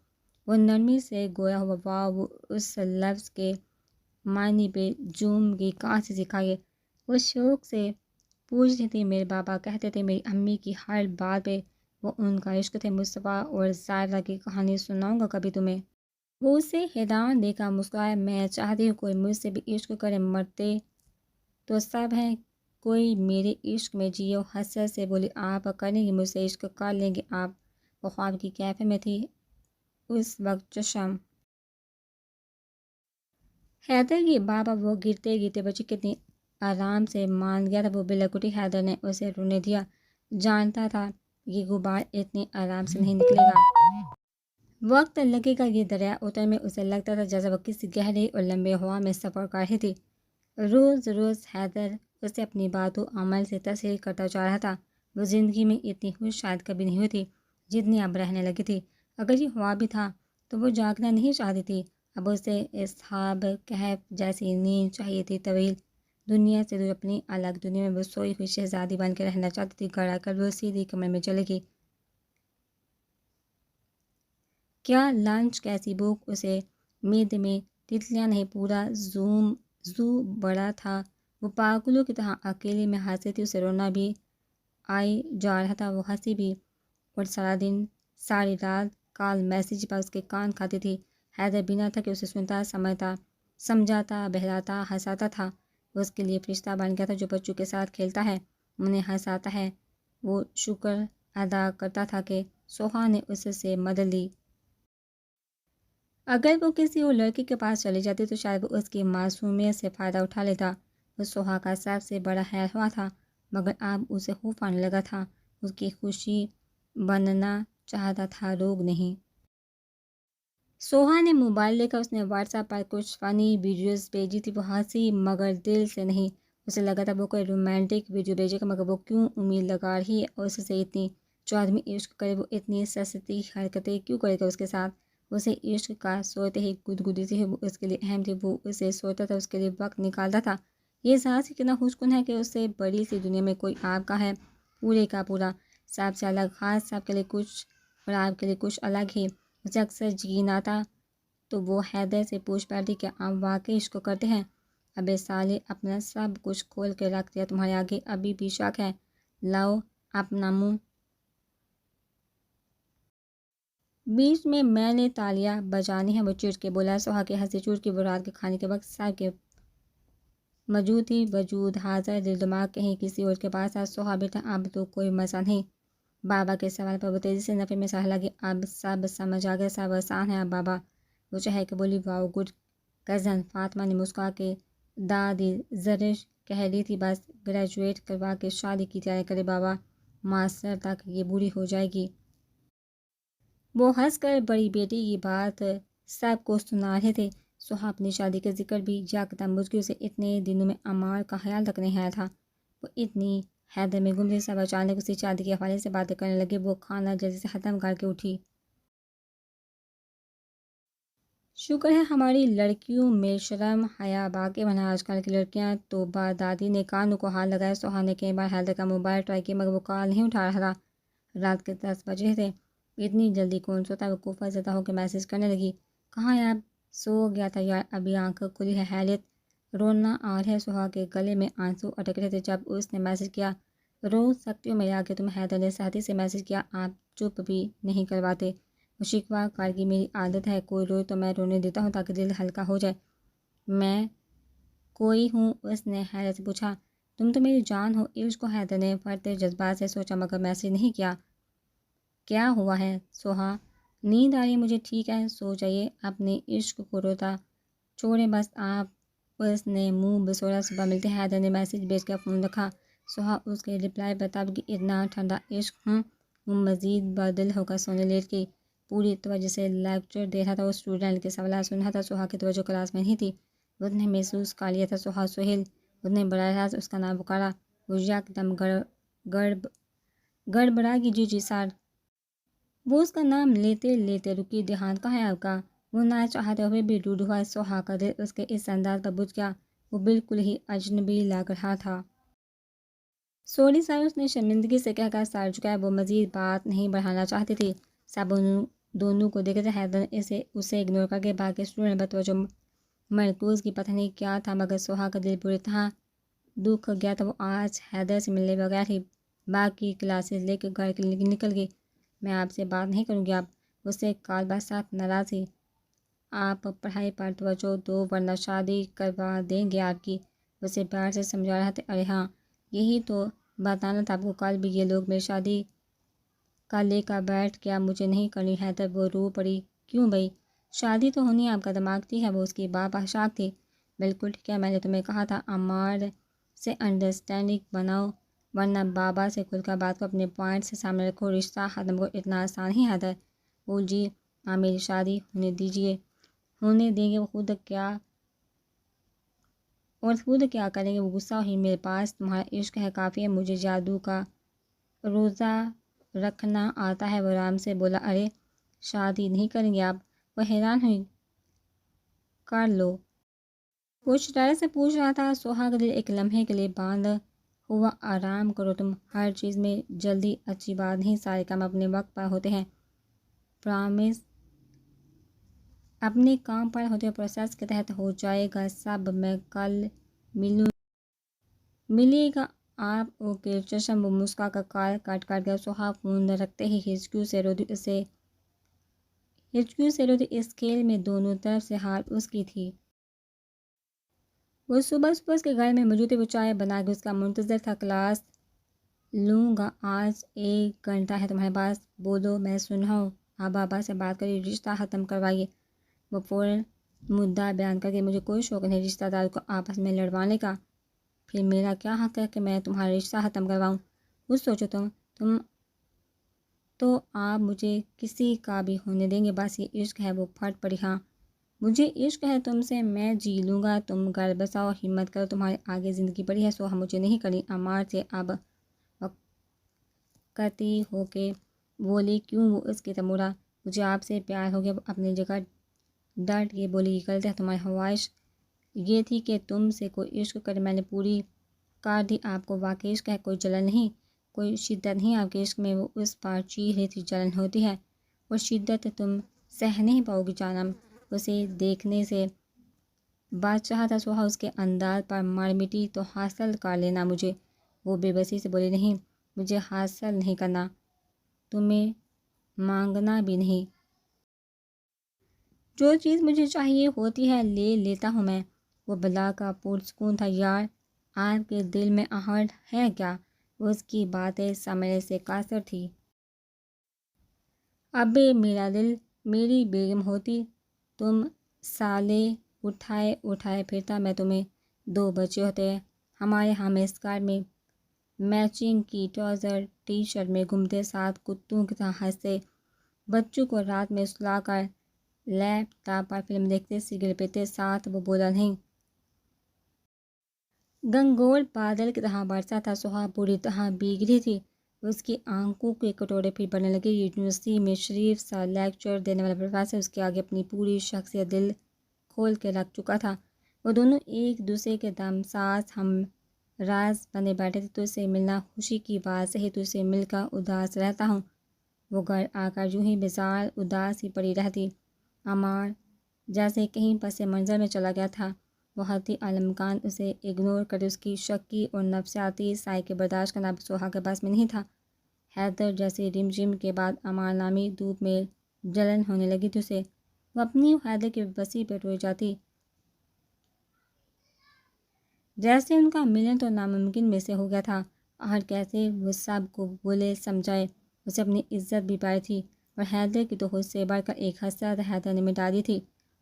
وہ نرمی سے گویا ہوا واہ، وہ اس لفظ کے معنی پہ جوم گئی، کہاں سے سیکھا یہ؟ وہ شوق سے پوچھ رہی تھی۔ میرے بابا کہتے تھے میری امی کی ہر بات پہ وہ ان کا عشق تھے۔ مصطفیٰ اور زائرہ کی کہانی سناؤں گا کبھی تمہیں؟ وہ اسے حیران دیکھ کر مسکرایا۔ میں چاہتی ہوں کوئی مجھ سے بھی عشق کرے، مرتے تو سب ہیں، کوئی میرے عشق میں جیو۔ حسرت سے بولی۔ آپ کریں گے مجھ سے عشق، کر لیں گے آپ؟ وہ خواب کی کیفیت میں تھی اس وقت۔ چشم حیدر کی بابا، وہ گرتے گرتے بچی کتنی آرام سے مان گیا تھا۔ وہ بلک اٹھی۔ حیدر نے اسے رونے دیا، جانتا تھا یہ غبار اتنی آرام سے نہیں نکلے گا، وقت لگے گا یہ دریا اتر میں۔ اسے لگتا تھا جیسے وہ کسی گہری اور لمبے ہوا میں سفر کر رہی تھی۔ روز روز حیدر اسے اپنی باتوں عمل سے تسلیم کرتا جا رہا تھا۔ وہ زندگی میں اتنی خوش شاید کبھی نہیں ہوئی تھی جتنی اب رہنے لگی تھی۔ اگر یہ ہوا بھی تھا تو وہ جاگنا نہیں چاہتی تھی، اب اسے اصحاب کہف جیسی نیند چاہیے تھی، طویل، دنیا سے دور، اپنی الگ دنیا میں۔ وہ سوئی ہوئی شہزادی بن کے رہنا چاہتی تھی۔ گڑا کر وہ سیدھی کمرے میں چلے گی۔ کیا لنچ، کیسی بھوک، اسے معدے میں تتلیاں نہیں، پورا زو بڑا تھا۔ وہ پاگلوں کی طرح اکیلے میں ہنس رہی تھی، اسے رونا بھی آئی جا رہا تھا، وہ ہنسی بھی، اور سارا دن ساری رات کال میسج پر اس کے کان کھاتی تھی۔ حیدر بنا تھا کہ اسے سنتا، سمجھاتا، بہلاتا، ہنساتا تھا۔ وہ اس کے لیے فرشتہ بن گیا تھا جو بچوں کے ساتھ کھیلتا ہے، انہیں ہنساتا ہے۔ وہ شکر ادا کرتا تھا کہ سہا نے اس سے مدد لی۔ اگر وہ کسی اور لڑکی کے پاس چلی جاتی تو شاید وہ اس کی معصومیت سے فائدہ اٹھا لیتا۔ وہ سہا کا سب سے بڑا خیر ہوا تھا، مگر اب اسے خوف آنے لگا تھا۔ اس کی خوشی بننا چاہتا تھا، روگ نہیں۔ سہا نے موبائل لے کر اس نے واٹس ایپ پر کچھ فنی ویڈیوز بھیجی تھی۔ وہ ہنسی مگر دل سے نہیں۔ اسے لگا تھا وہ کوئی رومانٹک ویڈیو بھیجے گا، مگر وہ کیوں امید لگا رہی ہے اس سے اتنی؟ جو آدمی عشق کرے وہ اتنی سستی حرکتیں کیوں کرے گا اس کے ساتھ؟ اسے عشق کا سوچتے ہی گدگدی تھی، وہ اس کے لیے اہم تھی، وہ اسے سوچتا تھا، اس کے لیے وقت نکالتا تھا۔ یہ احساس کتنا خوشکن ہے کہ اس سے بڑی سی دنیا میں کوئی آپ کا ہے، پورے کا پورا، سب سے الگ، خاص، سب کے لیے کچھ اور آپ کے لیے کچھ الگ ہی۔ اسے اکثر یقین آتا تو وہ حیدر سے پوچھ بیٹھتی کہ آپ واقعی عشق کرتے ہیں؟ ابے سالے، اپنا سب کچھ کھول کے رکھ دیا تمہارے آگے، ابھی بھی شک ہے؟ لاؤ اپنا منہ۔ بیچ میں نے تالیاں بجانی ہے، وہ چڑ کے بولا۔ سہا کی ہنسی چوٹ کی۔ وہ رات کے کھانے کے وقت سب کے موجود تھی، وجود حاضر، دل دماغ کہیں کسی اور کے پاس تھا۔ سہا بیٹا اب تو کوئی مزہ نہیں، بابا کے سوال پر وہ تیزی سے نفی میں سہنے لگی۔ اب سب سمجھ آ گیا، سب آسان ہے اب بابا، وہ چہر کے بولی۔ واؤ گڈ کزن، فاطمہ نے مسکرا کے دادی زرش کہہ رہی تھی بس گریجویٹ کروا کے شادی کی تیاری کرے بابا، ماسٹر تک یہ بوڑھی ہو جائے گی۔ وہ ہنس کر بڑی بیٹی کی بات سب کو سنا رہے تھے۔ سوہا اپنی شادی کا ذکر بھی یکدم بجھ گئی، اسے اتنے دنوں میں عمار کا خیال تک نہیں آیا تھا۔ وہ اتنی حیرت میں گم تھی، سب اچانک اسی شادی کے حوالے سے باتیں کرنے لگے۔ وہ کھانا جلدی سے ختم کر کے اٹھی۔ شکر ہے ہماری لڑکیوں میں شرم حیا باقی، ورنہ آج کل کی لڑکیاں توبہ۔ دادی نے کانوں کو ہاتھ لگایا۔ سوہا نے کئی بار حیدر کا موبائل ٹرائی کیا مگر وہ کال نہیں اٹھا رہا تھا۔ رات کے 10 بجے تھے۔ اتنی جلدی کون سوتا ہے؟ وہ کوفہ زدہ ہو کے میسج کرنے لگی۔ کہاں ہے اب؟ سو گیا تھا یار، ابھی آنکھ کھلی ہے۔ خیریت؟ رونا آ رہا ہے۔ سوہا کے گلے میں آنسو اٹک رہے تھے جب اس نے میسج کیا۔ رو سکتی ہو میرے آگے تم؟ حیدر نے سختی سے میسج کیا۔ آپ چپ بھی نہیں کرواتے؟ وہ شکوہ کر کی میری عادت ہے، کوئی روئے تو میں رونے دیتا ہوں تاکہ دل ہلکا ہو جائے۔ میں کوئی ہوں؟ اس نے حیرت سے پوچھا۔ تم تو میری جان ہو۔ عشق کو حیدر نے پھٹتے جذبات سے سوچا مگر میسج نہیں کیا۔ کیا ہوا ہے سوہا؟ نیند آ رہی ہے مجھے۔ ٹھیک ہے سو جائیے، اپنے عشق کو روتا چھوڑیں بس آپ۔ اس نے منہ بسوڑا۔ صبح ملتے ہیں۔ حیدر نے میسج بھیج کر فون رکھا۔ سوہا اس کے رپلائی پر تب کہ اتنا ٹھنڈا عشق وہ مزید بدل ہو کر سونے لیٹ گئی۔ پوری توجہ سے لیکچر دے رہا تھا، وہ اسٹوڈنٹ کے سوالات سن رہا تھا۔ سوہا کی توجہ کلاس میں نہیں تھی۔ اس نے محسوس کر لیا تھا سوہا سہیل۔ اس نے براہ راست اس کا نام پکارا۔ وہ یکدم گڑبڑا گئی۔ جی جی سر۔ وہ اس کا نام لیتے لیتے رکی۔ دیہانت کہاں ہے آپ کا؟ وہ نہ چاہتے ہوئے بھی ڈوڈ ہوا۔ سوہا کا دل اس کے اس انداز پر بجھ گیا، وہ بالکل ہی اجنبی لگ رہا تھا۔ سوری سر، اس نے شرمندگی سے کہہ کر سر جھکایا۔ وہ مزید بات نہیں بڑھانا چاہتی تھی۔ سب دونوں کو دیکھ رہے تھے۔ حیدر اسے اگنور کر کے باقی اسٹوڈنٹ پر توجہ مرکوز کی۔ پتہ نہیں کیا تھا مگر سوہا کا دل بری طرح دکھ گیا تھا۔ وہ آج حیدر سے ملنے بغیر ہی باقی کلاسز لے کے گھر کے لیے نکل گئی۔ میں آپ سے بات نہیں کروں گی اب، اس سے کال بار ساتھ ناراض تھی۔ آپ پڑھائی پر توجہ دو ورنہ شادی کروا دیں گے آپ کی، اسے پیار سے سمجھا رہا تھا۔ ارے ہاں یہی تو بتانا تھا آپ کو، کل بھی یہ لوگ میری شادی کا لے کر بیٹھ گیا، مجھے نہیں کرنی۔ حیدر وہ رو پڑی۔ کیوں بھائی؟ شادی تو ہونی ہے، آپ کا دماغ ٹھیک ہے؟ وہ اس کی بات پر شاک تھی۔ بالکل ٹھیک ہے، میں نے تمہیں کہا تھا عمار سے انڈرسٹینڈنگ بناؤ ورنہ بابا سے کھل کر بات کو اپنے پوائنٹ سے سامنے رکھو۔ رشتہ ختم کو اتنا آسان ہی حیدر؟ وہ جی ہاں میری شادی ہونے دیجیے۔ ہونے دیں گے؟ وہ خود کیا کریں گے؟ وہ غصہ ہوئی۔ میرے پاس تمہارا عشق ہے کافی ہے، مجھے جادو کا روزہ رکھنا آتا ہے، وہ آرام سے بولا۔ ارے شادی نہیں کریں گے آپ؟ وہ حیران ہوئی۔ کر لو، وہ شرارت سے پوچھ رہا تھا۔ سوہا کا دل ایک لمحے کے لیے بند ہوا۔ آرام کرو تم، ہر چیز میں جلدی اچھی بات نہیں، سارے کام اپنے وقت پر ہوتے ہیں، پرامس اپنے کام پر ہوتے ہیں، پروسیس کے تحت ہو جائے گا سب۔ میں کل ملے گا آپ؟ اوکے چشم۔ وہ مسکرا کر کال کٹ کر گیا۔ سوہا فون رکھتے ہی ہچکیوں سے روتی۔ اس کھیل میں دونوں طرف سے ہار اس کی تھی۔ وہ صبح اس کے گھر میں موجود تھی۔ وہ چائے بنا کے اس کا منتظر تھا۔ کلاس لوں گا آج، 1 گھنٹہ ہے تمہارے پاس، بولو میں سن رہا ہوں۔ آپ بابا سے بات کریے، رشتہ ختم کروائیے۔ وہ فوراً مدعا بیان کر کے مجھے کوئی شوق نہیں رشتہ دار کو آپس میں لڑوانے کا۔ پھر میرا کیا حق ہے کہ میں تمہارا رشتہ ختم کرواؤں؟ کچھ سوچو تم تو آپ مجھے کسی کا بھی ہونے دیں گے؟ بس یہ عشق ہے؟ وہ پھٹ پڑی۔ ہاں مجھے عشق ہے تم سے، میں جی لوں گا، تم گھر بساؤ، ہمت کرو، تمہارے آگے زندگی پڑی ہے۔ سوہا مجھے نہیں کرنی۔ عمار سے اب وقتی ہو کے بولی۔ کیوں؟ وہ اس کی طرف مڑا۔ مجھے آپ سے پیار ہو گیا۔ وہ اپنی جگہ ڈٹ کے بولی۔ یہ غلط ہے، تمہاری خواہش یہ تھی کہ تم سے کوئی عشق کرے، میں نے پوری کر دی۔ آپ کو واقعی عشق ہے، کوئی جلن نہیں، کوئی شدت نہیں آپ کے عشق میں؟ وہ اس پر چیخ رہی تھی۔ جلن ہوتی ہے، وہ شدت تم سہ نہیں پاؤ گی جانم۔ اسے دیکھنے سے بچ رہا تھا سوہا، اس کے انداز پر مر مٹی۔ تو حاصل کر لینا مجھے؟ وہ بے بسی سے بولی۔ نہیں مجھے حاصل نہیں کرنا، تمہیں مانگنا بھی نہیں، جو چیز مجھے چاہیے ہوتی ہے لے لیتا ہوں میں۔ وہ بلا کا پرسکون تھا۔ یار آپ کے دل میں آہٹ ہے کیا؟ اس کی باتیں سمجھنے سے قاصر تھی۔ اب میرا دل میری بیگم ہوتی، تم سالے اٹھائے اٹھائے پھرتا، میں تمہیں 2 بچے ہوتے۔ ہمارے ہاں میں اسکارٹ میں میچنگ کی ٹراؤزر ٹی شرٹ میں گھومتے، ساتھ کتوں کی طرح ہنستے، بچوں کو رات میں سلا کر لیپ ٹاپ پر فلم دیکھتے، سگریٹ پیتے، ساتھ وہ بولا نہیں۔ گنگور بادل کی طرح برسا تھا، سہا بری طرح بھیگ رہی تھی، اس کی آنکھوں کے کٹورے پھر بڑھنے لگے۔ یونیورسٹی میں شریف سا لیکچر دینے والا پروفیسر اس کے آگے اپنی پوری شخصیت دل کھول کے رکھ چکا تھا۔ وہ دونوں ایک دوسرے کے دم ساز ہم راز بنے بیٹھے تھے۔ تجھ سے ملنا خوشی کی بات ہے، تجھ سے مل کر اداس رہتا ہوں۔ وہ گھر آ کر یوں ہی بیزار اداس ہی پڑی رہتی، عمار جیسے کہیں پس منظر میں چلا گیا تھا۔ وہ حتی الامکان اسے اگنور کرتے، اس کی شکی اور نفسیاتی سائے کے برداشت کرنا اب سوہا کے پاس میں نہیں تھا۔ حیدر جیسے رم جم کے بعد عمار نامی دھوپ میں جلن ہونے لگی تھی اسے۔ وہ اپنی حیدر کی بسی پہ روئی جاتی، جیسے ان کا ملن تو ناممکن میں سے ہو گیا تھا، اور کیسے وہ سب کو بولے سمجھائے۔ اسے اپنی عزت بھی پائی تھی، اور حیدر کی تو خود سے بڑھ کر ایک حسرت حیدر نے مٹا دی تھی،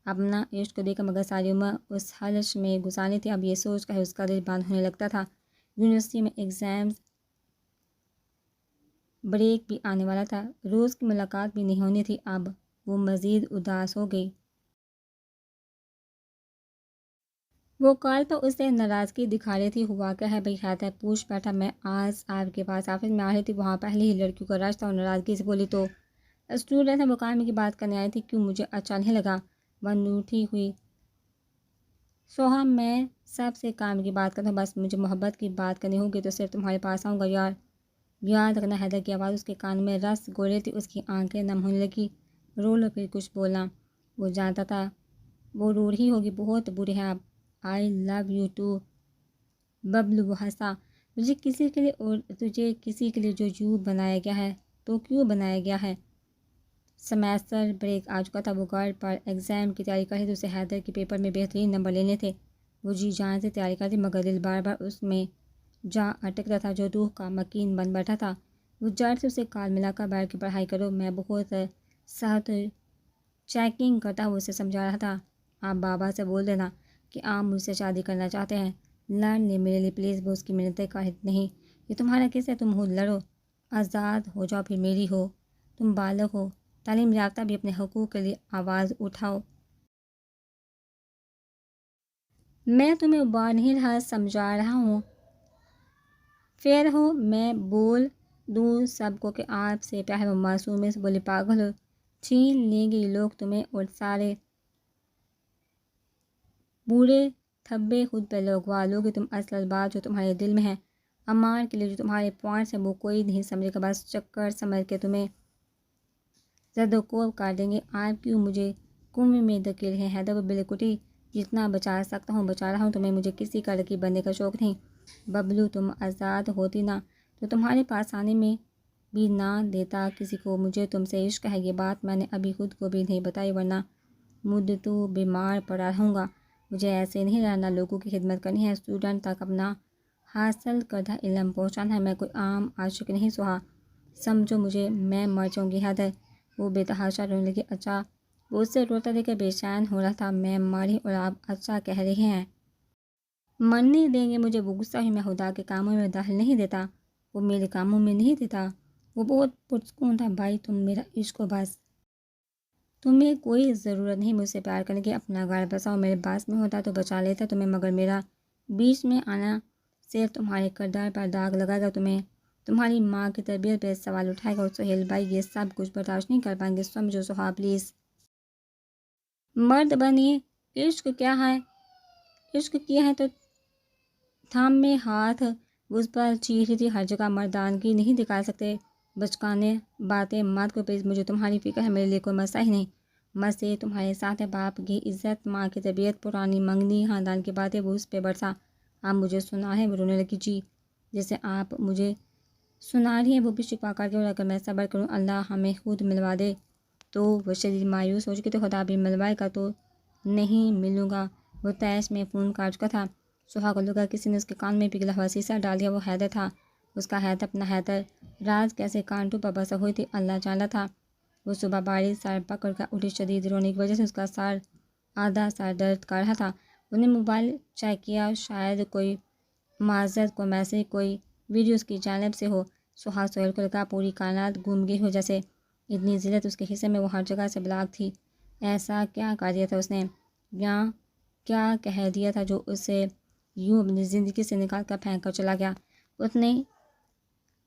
اپنا عشق دے کر، مگر ساری عمر اس حلش میں گزارنی تھی۔ اب یہ سوچ کر اس کا دل بند ہونے لگتا تھا، یونیورسٹی میں ایگزامز، بریک بھی آنے والا تھا، روز کی ملاقات بھی نہیں ہونی تھی۔ اب وہ مزید اداس ہو گئی۔ وہ کال پر اسے ناراضگی دکھا رہی تھی۔ ہوا کیا ہے بھئی؟ حیدر پوچھ بیٹھا۔ میں آج آپ کے پاس آفس میں آ رہی تھی، وہاں پہلے ہی لڑکیوں کا رش تھا، اور ناراضگی سے بولی تو اسٹوڈنٹ ہے، مکالمے کی بات کرنے آئی تھی، کیوں مجھے اچھا نہیں لگا؟ وہ نوٹھی ہوئی۔ سوہا میں سب سے کام کی بات کرتا ہوں، بس مجھے محبت کی بات کرنی ہوگی تو صرف تمہارے پاس آؤں گا یار، یاد رکھنا۔ حیدر کی آواز اس کے کان میں رس گھول رہی تھی، اس کی آنکھیں نم ہونے لگی۔ رو لو پھر کچھ بولنا۔ وہ جانتا تھا وہ رو رہی ہوگی، بہت بری ہے اب۔ آئی لو یو ٹو ببلو۔ وہ ہنسا۔ مجھے کسی کے لیے اور تجھے کسی کے لیے جو یوں بنایا گیا ہے، تو کیوں بنایا گیا ہے؟ سیمیسٹر بریک آ چکا تھا، وہ گھر پر ایگزام کی تیاری کر رہی تھی، اسے حیدر کے پیپر میں بہترین نمبر لینے تھے۔ وہ جی جان سے تیاری کرتی، مگر دل بار بار اس میں جا اٹکتا تھا جو روح کا مکین بن بیٹھا تھا۔ وہ جڑ سے اسے کال ملا کر بیٹھ کے پڑھائی کرو، میں بہت سخت چیکنگ کرتا ہوں، اسے سمجھا رہا تھا۔ آپ بابا سے بول دینا کہ آپ مجھ سے شادی کرنا چاہتے ہیں، لڑ لیں میرے لیے پلیز۔ وہ اس کی منتیں کا حد نہیں، یہ تمہارا کیس ہے؟ تم خود لڑو، آزاد ہو جاؤ، پھر میری ہو، تم بالغ ہو، تعلیم یافتہ بھی، اپنے حقوق کے لیے آواز اٹھاؤ۔ میں تمہیں ابار نہیں رہا، سمجھا رہا ہوں۔ فیر ہو میں بول دوں سب کو کہ آپ سے پیار ہے؟ وہ معصومیت سے بولی، پاگل ہو، چھین لیں گے یہ لوگ تمہیں، اور سارے بوڑھے تھبے خود پہ لگوا لو گے تم۔ اصل بات جو تمہارے دل میں ہے، عمار کے لیے جو تمہارے پوائنٹس ہیں، وہ کوئی نہیں سمجھے گا، بس چکر سمجھ کے تمہیں زد و کوب کر دیں گے۔ آپ کیوں مجھے کنویں میں دھکیل رہے ہیں؟ حیدر وہ بلکٹی، جتنا بچا سکتا ہوں بچا رہا ہوں تمہیں، مجھے کسی کا رقیب بننے کا شوق نہیں۔ ببلو تم آزاد ہوتی نا تو تمہارے پاس آنے میں بھی نہ دیتا کسی کو۔ مجھے تم سے عشق ہے، یہ بات میں نے ابھی خود کو بھی نہیں بتائی، ورنہ مدتوں بیمار پڑا رہوں گا۔ مجھے ایسے نہیں رہنا، لوگوں کی خدمت کرنی ہے، اسٹوڈنٹ تک اپنا حاصل کردہ علم پہنچانا ہے، میں کوئی عام عاشق نہیں۔ سہا سمجھو مجھے، میں مر جاؤں گی حیدر۔ وہ بے تحاشا رونے لگی۔ اچھا؟ وہ اس سے روتا دیکھ کر بے چین ہو رہا تھا۔ میں مری اور آپ اچھا کہہ رہے ہیں؟ مرنے دیں گے مجھے؟ وہ غصہ ہوئی۔ میں خدا کے کاموں میں دخل نہیں دیتا، وہ میرے کاموں میں نہیں دیتا۔ وہ بہت پرسکون تھا۔ بھائی تم میرا عشق ہو، بس تمہیں کوئی ضرورت نہیں مجھ سے پیار کرنے کی، اپنا گھر بساؤ، میرے پاس میں ہوتا تو بچا لیتا تمہیں، مگر میرا بیچ میں آنا صرف تمہارے کردار پر داغ لگائے گا، تمہیں تمہاری ماں کی تربیت پہ سوال اٹھائے گا، اور سہیل بھائی یہ سب کچھ برداشت نہیں کر پائیں گے، سمجھو سہا پلیز۔ مرد بنیے، عشق کیا ہے؟ عشق کیا ہے تو تھامے ہاتھ اس پر چیخ رہی تھی، ہر جگہ مردانگی نہیں دکھا سکتے، بچکانے باتیں مت کرو پلیز، مجھے تمہاری فکر ہے، میرے لیے کوئی مسئلہ ہی نہیں، مسئلے تمہارے ساتھ ہے، باپ کی عزت، ماں کی تربیت، پرانی منگنی، خاندان کی باتیں۔ وہ اس پہ برسا۔ آپ مجھے سنا ہے؟ وہ رونے لگی۔ جی جیسے آپ مجھے سنا رہی ہیں، وہ بھی شکوہ کر کے، اور اگر میں صبر کروں اللہ ہمیں خود ملوا دے تو۔ وہ شدید مایوس ہو چکی تھی، خدا بھی ملوائے گا تو نہیں ملوں گا۔ وہ تیش میں فون کاٹ چکا تھا۔ سہا کو لگا کسی نے اس کے کان میں پگھلا ہوا سیسا ڈال دیا، وہ حیدر تھا، اس کا حیدر، اپنا حیدر۔ راز کیسے کانٹوں پر بسا ہوئی تھی اللہ جانتا تھا۔ وہ صبح بارش سر پکڑ کر اٹھی، شدید رونے کی وجہ سے اس کا سر آدھا سر درد کر رہا تھا۔ انہوں نے موبائل چیک کیا، شاید کوئی معذرت، کوئی میسج، کوئی ویڈیو اس کی جانب سے ہو۔ سہیل کو لگا پوری کائنات گم گئی ہو جیسے، اتنی ذلت اس کے حصے میں، وہ ہر جگہ سے بلاک تھی۔ ایسا کیا کر دیا تھا اس نے، یا کیا کہہ دیا تھا جو اسے یوں اپنی زندگی سے نکال کر پھینک کر چلا گیا۔ اس نے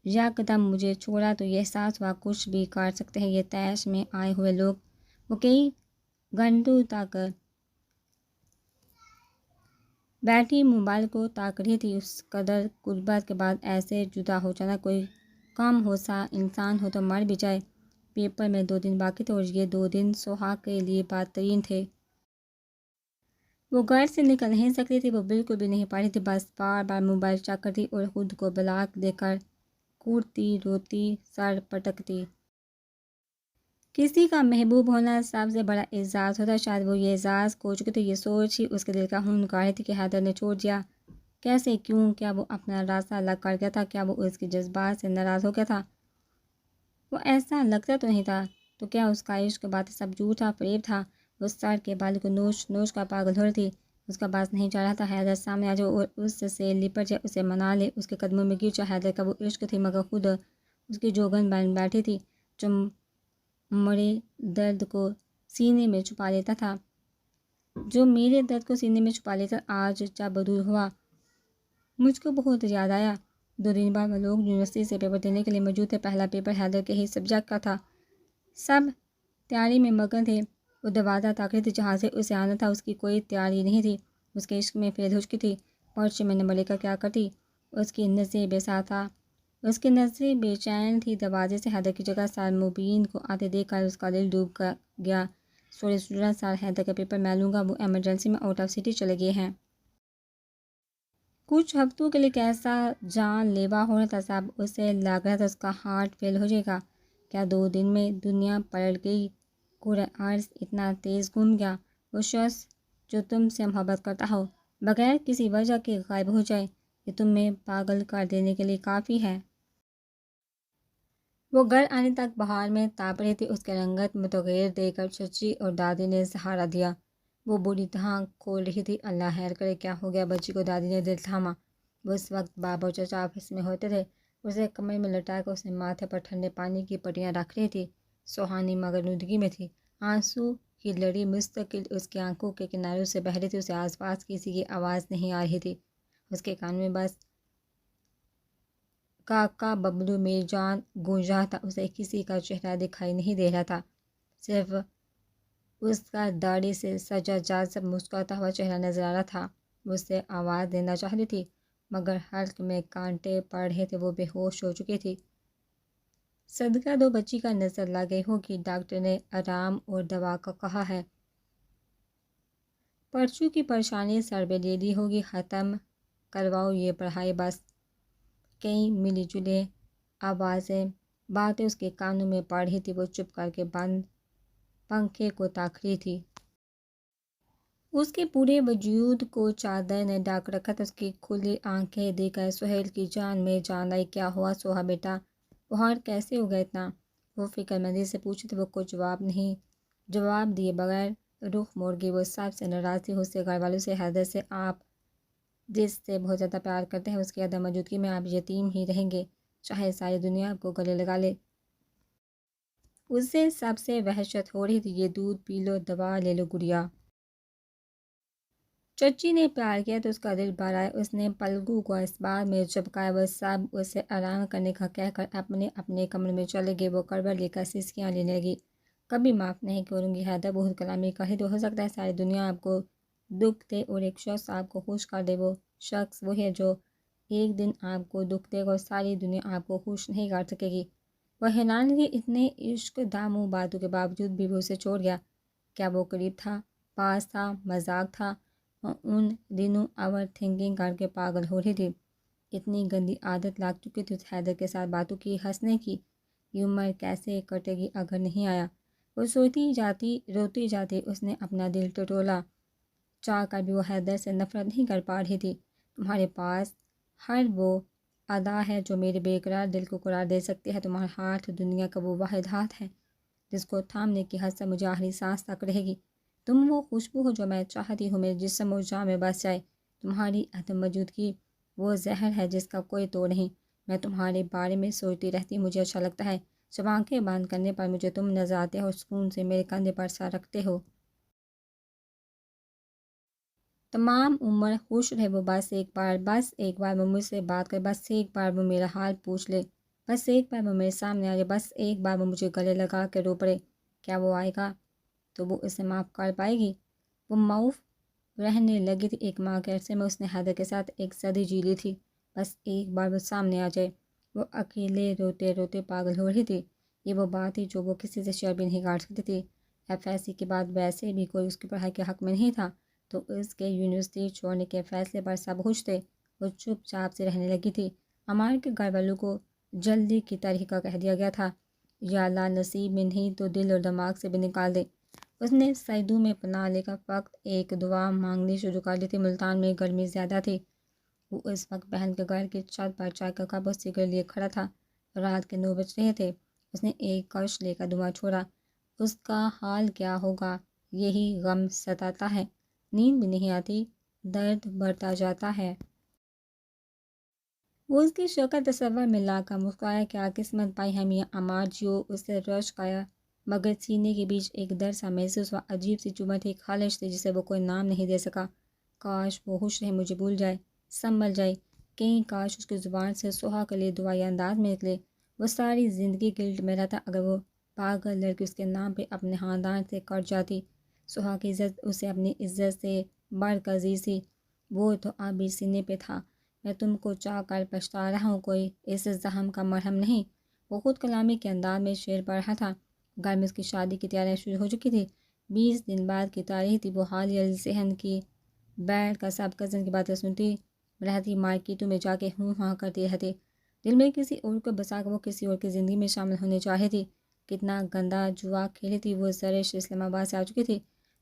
یکدم مجھے چھوڑا تو یہ احساس ہوا کچھ بھی کر سکتے ہیں یہ تیش میں آئے ہوئے لوگ۔ وہ کئی گھنٹوں تک بیٹھی موبائل کو تاک رہی تھی۔ اس قدر غربت کے بعد ایسے جدا ہو جانا، کوئی کم ہو سا انسان ہو تو مر بھی جائے۔ پیپر میں 2 دن باقی تھے اور یہ 2 دن سوہا کے لیے بدترین تھے۔ وہ گھر سے نکل نہیں سکتی تھی، وہ بالکل بھی نہیں پڑھ رہی تھی، بس بار بار موبائل چیک کرتی اور خود کو بلاک دے کر کوڑتی، روتی، سر پٹکتی۔ کسی کا محبوب ہونا سب سے بڑا اعزاز ہوتا ہے، شاید وہ یہ اعزاز کھو چکی تھی۔ یہ سوچ ہی اس کے دل کا خون نکال رہی تھی کہ حیدر نے چھوڑ دیا کیسے، کیوں، کیا وہ اپنا راستہ الگ کر گیا تھا، کیا وہ اس کے جذبات سے ناراض ہو گیا تھا؟ وہ ایسا لگتا تو نہیں تھا، تو کیا اس کا عشق باتیں سب جھوٹ تھا، فریب تھا؟ وہ سر کے بال کو نوچ نوچ کر پاگل ہو رہی تھی۔ اس کا باس نہیں چاہ رہا تھا حیدر سامنے آ جائے اور اس سے لپٹ جائے، اسے منا لے، اس کے قدموں میں گر جائے۔ حیدر کا وہ عشق تھی، مگر خود اس کی جوگن بن بیٹھی تھی، جو مرے درد کو سینے میں چھپا لیتا تھا، جو میرے درد کو سینے میں چھپا لیتا۔ آج جب دور ہوا مجھ کو بہت یاد آیا۔ 2 دن بعد وہ لوگ یونیورسٹی سے پیپر دینے کے لیے موجود تھے۔ پہلا پیپر حیدر کے ہی سبجیکٹ کا تھا۔ سب تیاری میں مگن تھے۔ وہ دروازہ تاک رہی تھی جہاں سے اسے آنا تھا، اس کی کوئی تیاری نہیں تھی، اس کے عشق میں فیل ہو چکی تھی۔ پرچے میں نمبر لے کر کیا کرتی؟ اس کی نظریں بے ساتھ تھا، اس کی نظریں بے چین تھی۔ دروازے سے حیدر کی جگہ سر مبین کو آتے دیکھ کر اس کا دل ڈوب گیا۔ سوری اسٹوڈنٹ سر، حیدر کا پیپر میں لوں گا، وہ ایمرجنسی میں آؤٹ آف سٹی چلے گئے ہیں۔ کچھ ہفتوں کے لیے کیسا جان لیوا ہو رہا تھا سب، اسے لگ رہا تھا اس کا ہارٹ فیل ہو جائے گا۔ کیا 2 دن میں دنیا پلٹ گئی؟ کرۂ ارض اتنا تیز گھوم گیا؟ وہ شخص جو تم سے محبت کرتا ہو، بغیر کسی وجہ کے غائب ہو جائے، یہ تمہیں پاگل کر دینے کے لیے کافی ہے۔ وہ گھر آنے تک بہار میں تاپ رہی تھی، اس کی رنگت متغیر دیکھ کر چچی اور دادی نے سہارا دیا۔ وہ بری طرح کھول رہی تھی۔ اللہ خیر کرے، کیا ہو گیا بچی کو؟ دادی نے دل تھاما۔ وہ اس وقت بابا اور چچا آفس میں ہوتے تھے۔ اسے کمرے میں لٹا کر اس نے ماتھے پر ٹھنڈے پانی کی پٹیاں رکھ رہی تھی۔ سوہانی مگر نودگی میں تھی، آنسو کی لڑی مستقل اس کی آنکھوں کے کناروں سے بہہ رہی تھی۔ اسے آس پاس کسی کی آواز نہیں آ رہی تھی، اس کے کان میں بس کاکا ببلو میری جان گونج رہا تھا۔ اسے کسی کا چہرہ دکھائی نہیں دے رہا تھا، صرف اس کا داڑھی سے سجا جاذب مسکراتا ہوا چہرہ نظر آ رہا تھا۔ وہ اسے آواز دینا چاہتی تھی، مگر حلق میں کانٹے پڑ رہے تھے، وہ بے ہوش ہو چکی تھی۔ صدقہ دو بچی کا نظر لگ گئی ہوگی، ڈاکٹر نے آرام اور دوا کا کہا ہے، پرچوں کی پریشانی سر پہ لے لی ہوگی، ختم کرواؤ یہ پڑھائی بس۔ کئی ملی جلی آوازیں، باتیں اس کے کانوں میں پڑ رہی تھی۔ وہ چپ کر کے بند پنکھے کو تاک رہی تھی۔ اس کے پورے وجود کو چادر نے ڈھک رکھا تھا۔ اس کی کھلی آنکھیں دیکھ کر سہیل کی جان میں جان آئی۔ کیا ہوا سوہا بیٹا، بخار کیسے ہو گیا اتنا؟ وہ فکر مندی سے پوچھتی تھی۔ وہ کچھ جواب دیے بغیر رخ موڑ گئی۔ وہ سب سے ناراض تھی، اس سے، گھر والوں سے، حیدر سے۔ آپ جس سے بہت زیادہ پیار کرتے ہیں، اس کی عدم موجودگی میں آپ یتیم ہی رہیں گے، چاہے ساری دنیا کو گلے لگا لے۔ اسے سب سے وحشت ہو رہی تھی۔ یہ دودھ پی لو، دوا لے لو گڑیا۔ چچی نے پیار کیا تو اس کا دل بھر آیا۔ اس نے پلکوں کو اسباب میں چپکایا۔ وہ سب اسے آرام کرنے کا کہہ کر اپنے اپنے کمرے میں چلے گئے۔ وہ کروٹ لے کر سسکیاں لینے لگی۔ کبھی معاف نہیں کروں گی حیدر، بہت کلامی کر رہی تھی۔ ہو سکتا ہے ساری دنیا آپ کو دکھ دے اور ایک شخص آپ کو خوش کر دے۔ وہ شخص وہی ہے جو ایک دن آپ کو دکھ دے گا اور ساری دنیا آپ کو خوش نہیں کر سکے گی۔ وہ حیران رہی، اتنے عشق داموں باتوں کے باوجود بھی وہ اسے چھوڑ گیا۔ کیا وہ قریب تھا، پاس تھا، مذاق تھا؟ ان دنوں اوور تھنکنگ کر کے پاگل ہو رہی تھی۔ اتنی گندی عادت لگ چکی تھی حیدر کے ساتھ باتوں کی، ہنسنے کی۔ یہ عمر کیسے کٹے گی اگر نہیں آیا؟ وہ سوتی جاتی، روتی جاتی۔ اس نے اپنا دل ٹٹولا، چاہ کر بھی وہ حیدر سے نفرت نہیں کر پا رہی تھی۔ تمہارے پاس ہر وہ ادا ہے جو میرے بے قرار دل کو قرار دے سکتی ہے۔ تمہارا ہاتھ دنیا کا وہ واحد ہاتھ ہے جس کو تھامنے کی حد سے مجھے آخری سانس تک رہے گی۔ تم وہ خوشبو ہو جو میں چاہتی ہوں میرے جسم و جاں میں بس جائے۔ تمہاری عدم موجودگی وہ زہر ہے جس کا کوئی توڑ نہیں۔ میں تمہارے بارے میں سوچتی رہتی، مجھے اچھا لگتا ہے جب آنکھیں بند کرنے پر مجھے تم نظر آتے ہو، سکون سے میرے کندھے پر سر رکھتے ہو۔ تمام عمر خوش رہے وہ، بس ایک بار وہ مجھ سے بات کرے، بس ایک بار وہ میرا حال پوچھ لے، بس ایک بار وہ میرے سامنے آ جائے، بس ایک بار وہ مجھے گلے لگا کے رو پڑے۔ کیا وہ آئے گا تو وہ اسے معاف کر پائے گی؟ وہ معاف رہنے لگی تھی۔ ایک ماہ کے عرصے میں اس نے حیدر کے ساتھ ایک صدی جی لی تھی۔ بس ایک بار وہ سامنے آ جائے۔ وہ اکیلے روتے روتے پاگل ہو رہی تھی۔ یہ وہ بات تھی جو وہ کسی سے شیئر بھی نہیں کر سکتی تھی۔ ایف ایس سی کے بعد ویسے بھی کوئی اس کی پڑھائی کے حق میں نہیں تھا، تو اس کے یونیورسٹی چھوڑنے کے فیصلے پر سب خوش تھے۔ وہ چپ چاپ سے رہنے لگی تھی۔ عمار کے گھر والوں کو جلدی کی طریقہ کہہ دیا گیا تھا، یا اللہ نصیب میں نہیں تو دل اور دماغ سے بھی نکال دے۔ اس نے سیدوں میں پناہ لے کر فقط ایک دعا مانگنی شروع کر دی تھی۔ ملتان میں گرمی زیادہ تھی۔ وہ اس وقت بہن کے گھر کی چھت پر چائے کا کپ اور سگریٹ لیے کھڑا تھا۔ رات کے 9 بج رہے تھے۔ اس نے ایک کش لے کر دھواں چھوڑا۔ اس کا حال کیا ہوگا، یہی غم ستاتا ہے۔ نیند بھی نہیں آتی، درد بڑھتا جاتا ہے۔ وہ اس کی شکل تصور میں لا کر مسکرایا، کیا قسمت پائی ہے میاں عمار جیو۔ اسے رشک آیا، مگر سینے کے بیچ ایک درد سا محسوس ہوا، عجیب سی چبھن تھی، ایک خالش تھی جسے وہ کوئی نام نہیں دے سکا۔ کاش وہ خوش رہے، مجھے بھول جائے، سنبھل جائے۔ کہیں کاش اس کی زبان سے سہا کے لیے دعائی انداز میں نکلے۔ وہ ساری زندگی گلٹ میں رہتا اگر وہ پاگل لڑکی اس کے نام پہ اپنے خاندان سے کٹ جاتی۔ سہا کی عزت اسے اپنی عزت سے بڑھ کر عزیز تھی۔ وہ تو اب بھی سینے پہ تھا۔ میں تم کو چاہ کر پچھتا رہا ہوں، کوئی اس زخم کا مرہم نہیں۔ وہ خود کلامی کے انداز میں شعر پڑھ رہا تھا۔ گھر میں اس کی شادی کی تیاریاں شروع ہو چکی تھی۔ 20 دن بعد کی تاریخ تھی۔ وہ حالیہ ذہن کی بیٹھ کر سب کزن کی باتیں سنتی رہتی، مارکیٹوں میں جا کے ہوں ہاں کرتی رہتی۔ دل میں کسی اور کو بسا کر وہ کسی اور کی زندگی میں شامل ہونے چاہ رہی تھی۔ کتنا گندا جوا کھیلی تھی وہ۔ زرش اسلام آباد سے آ چکی تھی۔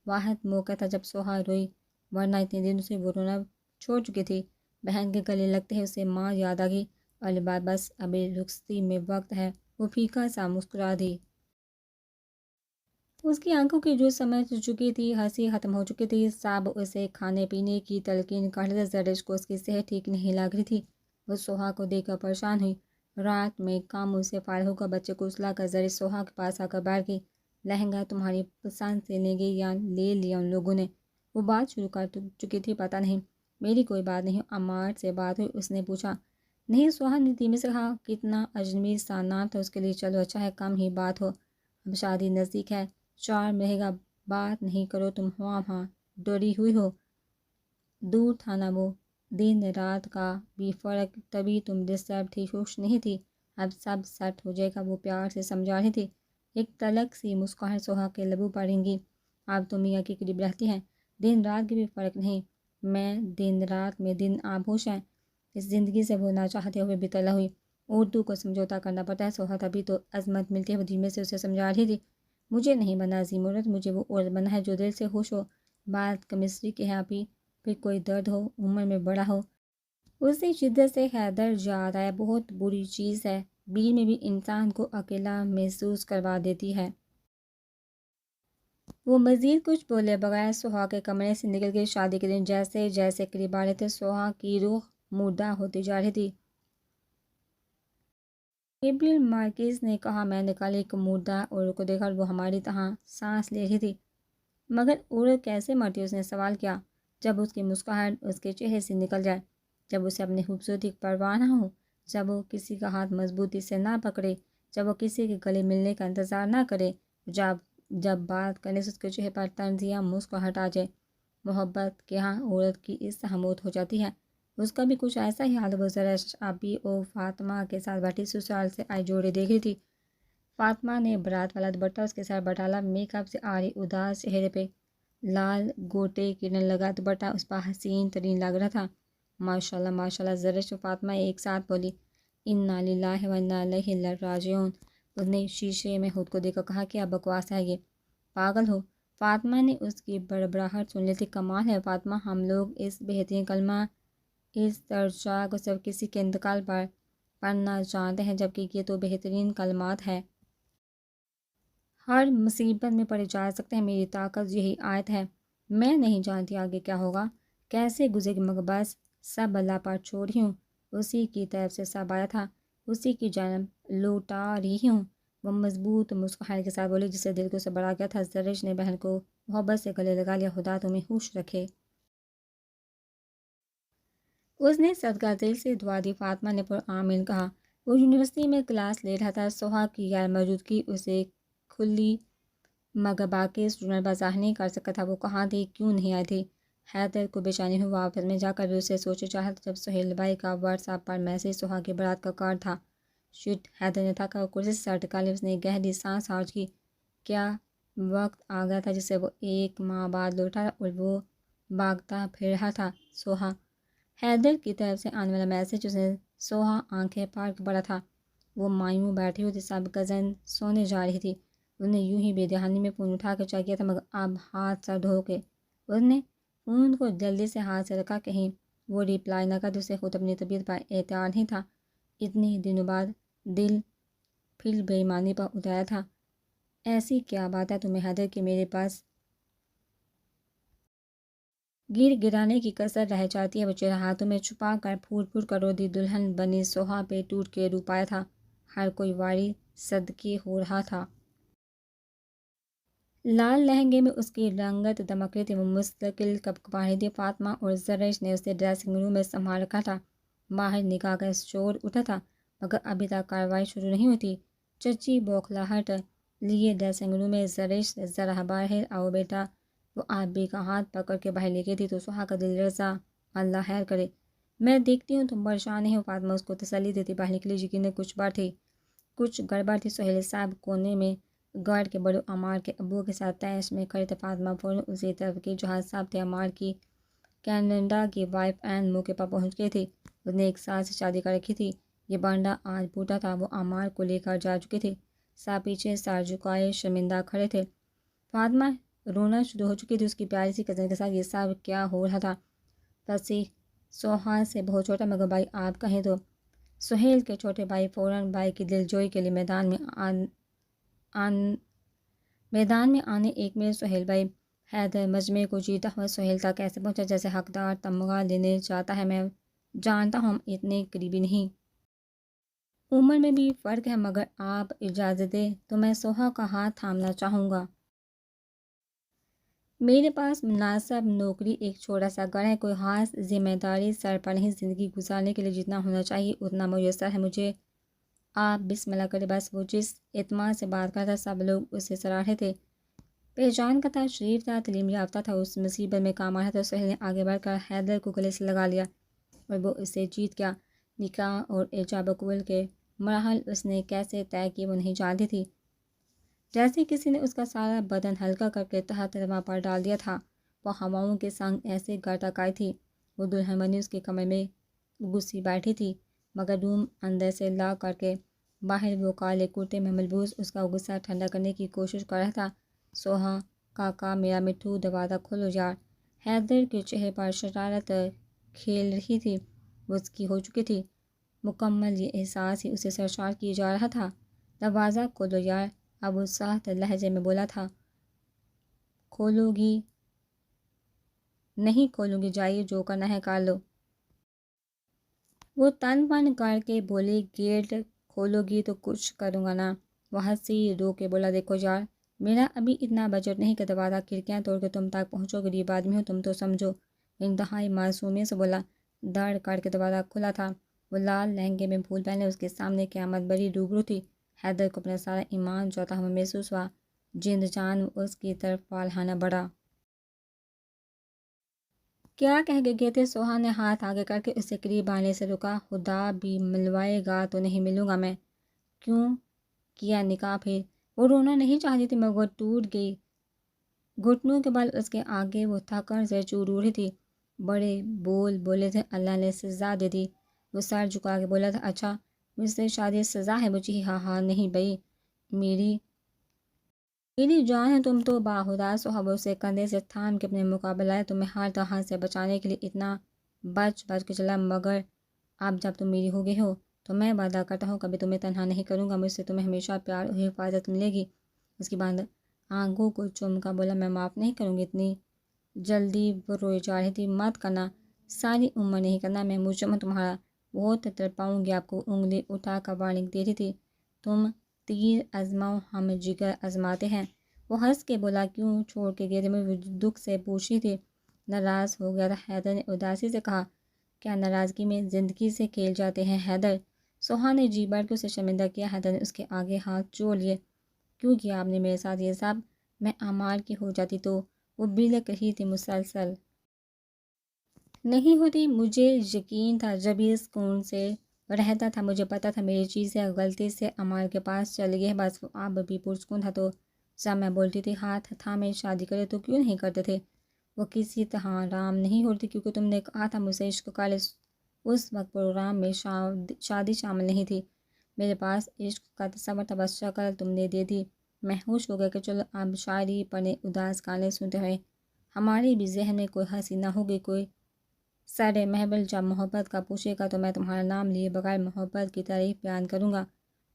واحد موقع تھا جب سہا روئی، ورنہ اتنے دنوں سے وہ رونا چھوڑ چکی تھی۔ بہن کے گلے لگتے ہی اسے ماں یاد آ گئی۔ البتہ بس ابھی رخصتی میں وقت ہے۔ وہ پھیکا سا مسکرا دی۔ اس کی آنکھوں کی جو سمجھ چکی تھی، ہنسی ختم ہو چکی تھی۔ سب اسے کھانے پینے کی تلقین کر رہے تھے۔ زرش کو اس کی صحت ٹھیک نہیں لگ رہی تھی۔ وہ سہا کو دیکھ کر پریشان ہوئی۔ رات میں کاموں سے فارغ ہو کر بچے کو سلا کر زرش سہا کے پاس آ کر بیٹھ گئی۔ لہنگا تمہاری پسند سے لیں گے یا لے لیا ان لوگوں نے؟ وہ بات شروع کر چکی تھی۔ پتہ نہیں، میری کوئی بات نہیں۔ عمار سے بات ہوئی؟ اس نے پوچھا۔ نہیں، سہا نے دھیمے سے کہا۔ کتنا اجنبی سا نام تھا اس کے لیے۔ چلو اچھا ہے، کم ہی بات ہو۔ اب شادی نزدیک ہے، چارم رہے گا، بات نہیں کرو تم وہاں ڈری ہوئی ہو۔ دور تھا نا وہ دن رات کا بھی فرق، تبھی تم ڈسٹرب تھی، خوش نہیں تھی۔ اب سب سیٹ ہو جائے گا، وہ پیار سے سمجھا رہی تھی۔ ایک تلخ سی مسکراہٹ سہا کے لبوں پر رنگی۔ اب تم میاں کے قریب رہتی ہیں، دن رات کی بھی فرق نہیں۔ میں دن رات میں دن آپ ہوش ہیں۔ اس زندگی سے وہ نہ چاہتے ہوئے بھی طلع ہوئی۔ اردو کو سمجھوتا کرنا پڑتا ہے سہا، تبھی تو عظمت ملتی ہے۔ وہ دھیمے سے اسے سمجھا رہی تھی۔ مجھے نہیں بنا عظیم عورت، مجھے وہ عورت بنا ہے جو دل سے خوش ہو۔ بات کیمسٹری کی ہے ابھی، پھر کوئی درد ہو، عمر میں بڑا ہو۔ اسی شدت سے حیدر یاد آیا۔ بہت بری چیز ہے، بیر میں بھی انسان کو اکیلا محسوس کروا دیتی ہے۔ وہ مزید کچھ بولے بغیر سہا کے کمرے سے نکل گئی۔ شادی کے دن جیسے جیسے قریب آ رہے تھے، سہا کی روح مردہ ہوتی جا رہی تھی۔ گیبریل مارکیز نے کہا۔ میں نے کل ایک مردہ عورت کو دیکھا اور وہ ہماری طرح سانس لے رہی تھی۔ مگر عورت کیسے مرتی؟ اس نے سوال کیا۔ جب اس کی مسکراہٹ اس کے چہرے سے نکل جائے، جب اسے اپنی خوبصورتی کی پرواہ نہ ہو، جب وہ کسی کا ہاتھ مضبوطی سے نہ پکڑے، جب وہ کسی کے گلے ملنے کا انتظار نہ کرے، جب بات کرنے سے اس کے چہرے پر طنز یا مسکراہٹ آ جائے۔ محبت کے ہاں عورت کی اس طرح موت ہو جاتی ہے۔ اس کا بھی کچھ ایسا ہی حال ہے۔ وہ زرش ابھی اور فاطمہ کے ساتھ بیٹھی سسرال سے آئے جوڑے دیکھ رہی تھی۔ فاطمہ نے برات والا دوپٹہ اس کے سر پر ڈالا، میک اپ سے آ رہی اداس چہرے پہ لال گوٹے کرنے لگا۔ دوپٹہ اس پر حسین ترین لگ رہا تھا۔ ماشاءاللہ ماشاءاللہ، زرش و فاطمہ ایک ساتھ بولی۔ انا للہ و انا الیہ راجعون۔ اس نے شیشے میں خود کو دیکھ کر کہا، کیا بکواس ہے یہ، پاگل ہو؟ فاطمہ نے اس کی بڑبڑاہٹ سن لی تھی۔ کمال ہے فاطمہ، ہم لوگ اس بہترین کلمہ اس ترجمہ کو صرف کسی کے انتقال پر پڑھنا جانتے ہیں، جبکہ یہ تو بہترین کلمات ہے۔ ہر مصیبت میں پڑے جا سکتے ہیں، میری طاقت یہی آیت ہے۔ میں نہیں جانتی آگے کیا ہوگا، کیسے گزرے گی، مگر بس سب اللہ پر چھوڑ رہی ہوں، اسی کی طرف سے سب آیا تھا، اسی کی جانب لوٹا رہی ہوں۔ وہ مضبوط مسکراہٹ کے ساتھ بولی، جسے دل کو سے بڑا گیا تھا۔ زرش نے بہن کو محبت سے گلے لگا لیا۔ خدا تمہیں خوش رکھے۔ اس نے صدقہ دل سے دعا دی۔ فاطمہ نے پرآمین کہا۔ وہ یونیورسٹی میں کلاس لے رہا تھا۔ سوہا کی غیر موجودگی اسے کھلی مگر باقی اسٹوڈنٹ بظاہر نہیں کر سکا تھا وہ کہاں تھی، کیوں نہیں آئی تھی۔ حیدر کو بے چینی ہوئی۔ آفس میں جا کر بھی اسے سوچے چاہا تھا جب سہیل بھائی کا واٹس ایپ پر میسج سوہا کی برات کا کارڈ تھا۔ شٹ! حیدر نے تھکا اور کرسی سے سر ٹکا لیا۔ اس نے گہری سانس خارج کی۔ کیا وقت آ گیا تھا جسے وہ ایک ماہ بعد لوٹا اور وہ بھاگتا پھر رہا تھا۔ سوہا! حیدر کی طرف سے آنے والا میسج اس نے سوہا آنکھیں پھاڑ کے پڑھا تھا۔ وہ مایوں بیٹھی ہوئی تھی، سب کزن سونے جا رہی تھی۔ اس نے یوں ہی بے دہانی میں فون اٹھا کے چیک کیا تھا، مگر اب ہاتھ سر دھو کے اس نے فون کو جلدی سے ہاتھ سے رکھا، کہیں وہ ریپلائی نہ کر دے۔ اسے خود اپنی طبیعت پر اعتبار نہیں تھا۔ اتنے دنوں بعد دل پھر بے ایمانی پر اترا تھا۔ ایسی کیا بات ہے تمہیں حیدر کہ میرے پاس گر گرانے کی کسر رہ جاتی ہے؟ وہ چہرہ ہاتھوں میں چھپا کر پھوٹ پھوٹ کر رو دی۔ دلہن بنی سوہا پہ ٹوٹ کے رو پایا تھا۔ ہر کوئی واری صدقے ہو رہا تھا۔ لال لہنگے میں اس کی رنگت دمک رہی تھی۔ وہ مستقل کپکپا رہی تھی۔ فاطمہ اور زرش نے اسے ڈریسنگ روم میں سنبھال رکھا تھا۔ باہر نکاح کا شور اٹھا تھا، مگر ابھی تک کارروائی شروع نہیں ہوئی تھی۔ چچی بوکھلاہٹ لیے ڈریسنگ روم میں زرش ذرا باہر آؤ بیٹا۔ وہ آبی کا ہاتھ پکڑ کے باہر لے گئی تھی تو سوہا کا دل لرزا۔ اللہ خیر کرے، میں دیکھتی ہوں تم پریشان نہیں ہو۔ فاطمہ اس کو تسلی دیتی باہر نکلی۔ یقیناً کچھ گڑبڑ تھی۔ سہیل صاحب کونے میں گارڈ کے بڑے عمار کے ابو کے ساتھ تیش میں کھڑے تھے۔ فاطمہ فوراً اسی طرف کی جہاں صاحب تھے۔ عمار کی کینیڈا کی وائف عین موقع پر پہنچ گئی تھی۔ اس نے ایک سال سے شادی کر رکھی تھی۔ یہ بانڈا آج پھوٹا تھا۔ وہ عمار کو لے کر جا چکی تھی۔ صاحب پیچھے سر جھکائے شرمندہ کھڑے تھے۔ فاطمہ رونا شروع ہو چکی تھی اس کی پیاری سی کزن کے ساتھ۔ یہ سب کیا ہو رہا تھا؟ فصیح سوہا سے بہت چھوٹا، مگر بھائی آپ کہیں تو۔ سہیل کے چھوٹے بھائی فوراً بھائی کی دل جوئی کے لیے میدان میں آنے ایک میل سہیل بھائی۔ حیدر مجمع کو جیتا ہوا سہیل تک ایسے پہنچا جیسے حقدار تمغہ لینے جاتا ہے۔ میں جانتا ہوں ہم اتنے قریبی نہیں، عمر میں بھی فرق ہے، مگر آپ اجازت دیں تو میں سوہا کا ہاتھ تھامنا چاہوں گا۔ میرے پاس مناسب نوکری، ایک چھوٹا سا گھر ہے، کوئی خاص ذمہ داری سر پر نہیں۔ زندگی گزارنے کے لیے جتنا ہونا چاہیے اتنا میسر ہے مجھے۔ آپ بسم اللہ کریں۔ بس وہ جس اعتماد سے بات کرتا سب لوگ اسے سراہ رہے تھے۔ پہچان کا تھا، شریف تھا، تعلیم یافتہ تھا، اس مصیبت میں کام آ رہا تھا۔ سہیل نے آگے بڑھ کر حیدر کو گلے سے لگا لیا اور وہ اسے جیت گیا۔ نکاح اور ایجاب قبول کے مراحل اس نے کیسے طے کیے وہ نہیں جانتی تھی، جیسے کسی نے اس کا سارا بدن ہلکا کر کے تحت رواں پر ڈال دیا تھا۔ وہ ہواؤں کے سنگ ایسے گھٹک آئی تھی۔ وہ دلہن بنی اس کے کمرے میں گھسی بیٹھی تھی، مگر روم اندر سے لاک کر کے باہر وہ کالے کرتے میں ملبوس اس کا غصہ ٹھنڈا کرنے کی کوشش کر رہا تھا۔ سوہا کاکا میرا مٹھو دروازہ کھولو یار۔ حیدر کے چہرے پر شرارت کھیل رہی تھی۔ وہ اس کی ہو چکی تھی۔ مکمل یہ احساس ہی اسے سرشار کیے جا رہا تھا۔ دروازہ کھولو یار، اب وہ سخت لہجے میں بولا تھا۔ کھولو گی؟ نہیں کھولوں گی، جائیے جو کرنا ہے کر لو۔ وہ تن من کر کے بولی، گیٹ کھولو گی تو کچھ کروں گا نا۔ وہ ہنسی رو کے بولا، دیکھو یار، میرا ابھی اتنا بجٹ نہیں کہ دروازہ کھڑکیاں توڑ کے تم تک پہنچو، غریب آدمی ہو تم تو سمجھو۔ انتہائی معصومیت سے بولا۔ دڑ کر کے دروازہ کھلا تھا۔ وہ لال لہنگے میں پھول پہنے اس کے سامنے قیامت بڑی روبرو تھی۔ حیدر کو اپنا سارا ایمان جاتا ہوا محسوس ہوا۔ جند جان اس کی طرف فالحانہ بڑھا۔ کیا کہہ کے گئے تھے؟ سوہا نے ہاتھ آگے کر کے اسے قریب آنے سے روکا۔ خدا بھی ملوائے گا تو نہیں ملوں گا میں۔ کیوں کیا نکاح پھر؟ وہ رونا نہیں چاہتی تھی مگر وہ ٹوٹ گئی۔ گھٹنوں کے بل اس کے آگے وہ تھکن سے چور رہی تھی۔ بڑے بول بولے تھے، اللہ نے سزا دے دی۔ وہ سر جھکا کے بولا تھا، اچھا مجھ سے شادی سزا ہے مجھے؟ ہاں ہاں نہیں بھائی، میری جان ہے تم تو باہدا۔ سوہا اسے کندھے سے تھام کے اپنے مقابل آیا۔ تمہیں ہر طرح سے بچانے کے لیے اتنا بچ کے چلا، مگر اب جب تم میری ہو گئی ہو تو میں وعدہ کرتا ہوں کبھی تمہیں تنہا نہیں کروں گا۔ مجھ سے تمہیں ہمیشہ پیار اور حفاظت ملے گی۔ اس کی بند آنکھوں کو چوم کر بولا، میں معاف نہیں کروں گی، اتنی جلدی وہ روئے جا رہی تھی، مت کرنا، ساری عمر نہیں کرنا، میں مجرم تمہارا بہت تڑپاؤں گی، آپ کو انگلی اٹھا کر وارننگ دے رہی تھی، تم تیر آزماؤ، ہم جگر آزماتے ہیں۔ وہ ہنس کے بولا، کیوں چھوڑ کے گئے تھے مجھے؟ وہ دکھ سے پوچھ رہی تھی، ناراض ہو گیا تھا؟ حیدر نے اداسی سے کہا، کیا ناراضگی میں زندگی سے کھیل جاتے ہیں حیدر؟ سوہا نے جی بھر کے اسے شرمندہ کیا۔ حیدر نے اس کے آگے ہاتھ جوڑ لیے، کیوں کیا آپ نے میرے ساتھ یہ سب؟ میں اعمال کی ہو جاتی تو؟ وہ بلک رہی تھی مسلسل۔ نہیں ہوتی، مجھے یقین تھا، جب یہ سکون سے رہتا تھا مجھے پتا تھا میری چیزیں غلطی سے امال کے پاس چلی گئی ہے، بس وہ اب بھی پرسکون تھا۔ تو جب میں بولتی تھی ہاتھ تھامے شادی کرے تو کیوں نہیں کرتے تھے؟ وہ کسی طرح رام نہیں ہوتی، کیونکہ تم نے کہا تھا مجھ سے عشق کر لے۔ اس وقت پروگرام میں شادی شامل نہیں تھی، میرے پاس عشق کا تصور تھا، بس شکل تم نے دے دی۔ میں خوش ہو گیا کہ چلو اب شاعری پڑھیں، اداس گانے سنتے ہوئے، ہمارے بھی ذہن میں کوئی ہنسی نہ ہوگی، کوئی سر محبل جب محبت کا پوچھے گا تو میں تمہارا نام لیے بغیر محبت کی تعریف بیان کروں گا۔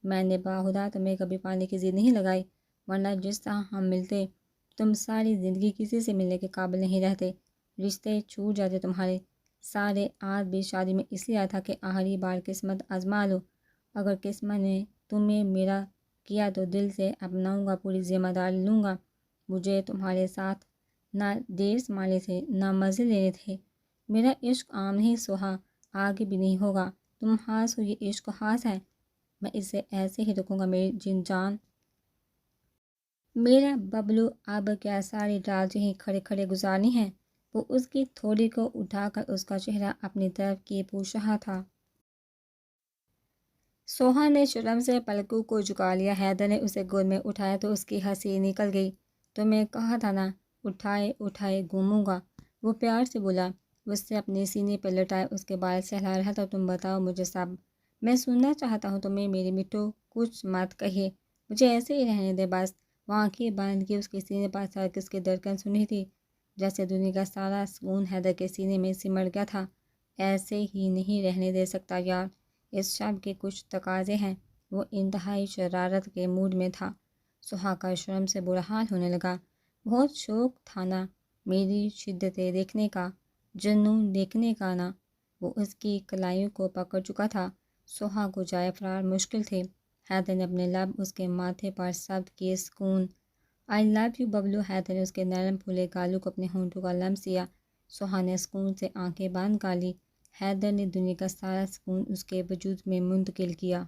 میں نے باخدا تمہیں کبھی پانے کی ضد نہیں لگائی، ورنہ جس طرح ہم ملتے تم ساری زندگی کسی سے ملنے کے قابل نہیں رہتے، رشتے چھوٹ جاتے تمہارے سارے۔ آج بھی شادی میں اس لیے آیا تھا کہ آخری بار قسمت آزما لو، اگر قسمت نے تمہیں میرا کیا تو دل سے اپناؤں گا، پوری ذمہ داری لوں گا۔ مجھے تمہارے ساتھ نہ دیر سنبھالنے تھے نہ مزے لینے تھے، میرا عشق عام نہیں سوہا، آگے بھی نہیں ہوگا، تم خاص ہو، یہ عشق خاص ہے، میں اسے ایسے ہی رکھوں گا میری جن جان۔ میرا ببلو اب کیا ساری رات یہیں کھڑے کھڑے گزارنی ہے؟ وہ اس کی تھوڑی کو اٹھا کر اس کا چہرہ اپنی طرف کیے پوچھ رہا تھا۔ سوہا نے شرم سے پلکوں کو جھکا لیا۔ حیدر نے اسے گود میں اٹھایا تو اس کی ہنسی نکل گئی۔ تو میں کہا تھا نا، اٹھائے اٹھائے گھوموں گا، وہ پیار سے بولا۔ اس سے اپنے سینے پہ لٹائے اس کے بال سہلا رہا تھا۔ تم بتاؤ مجھے سب، میں سننا چاہتا ہوں تمہیں، میری مٹھو کچھ مت کہیے، مجھے ایسے ہی رہنے دے بس۔ وہ آنکھیں بند کی اس کے سینے پر سرکس کی دھڑکن سنی تھی، جیسے دنیا کا سارا سکون حیدر کے سینے میں سمٹ گیا تھا۔ ایسے ہی نہیں رہنے دے سکتا یار، اس شب کے کچھ تقاضے ہیں۔ وہ انتہائی شرارت کے موڈ میں تھا۔ سوہا کا شرم سے برا حال ہونے لگا۔ بہت شوق تھا نا میری شدتیں دیکھنے کا، جنون دیکھنے کا نا؟ وہ اس کی کلائیوں کو پکڑ چکا تھا۔ سوہا کو جائے فرار مشکل تھے۔ حیدر نے اپنے لب اس کے ماتھے پر ثبت کیے، سکون، آئی لو یو ببلو۔ حیدر نے اس کے نرم پھولے گالوں کو اپنے ہونٹوں کا لمس دیا۔ سوہا نے سکون سے آنکھیں بند کر لی۔ حیدر نے دنیا کا سارا سکون اس کے وجود میں منتقل کیا۔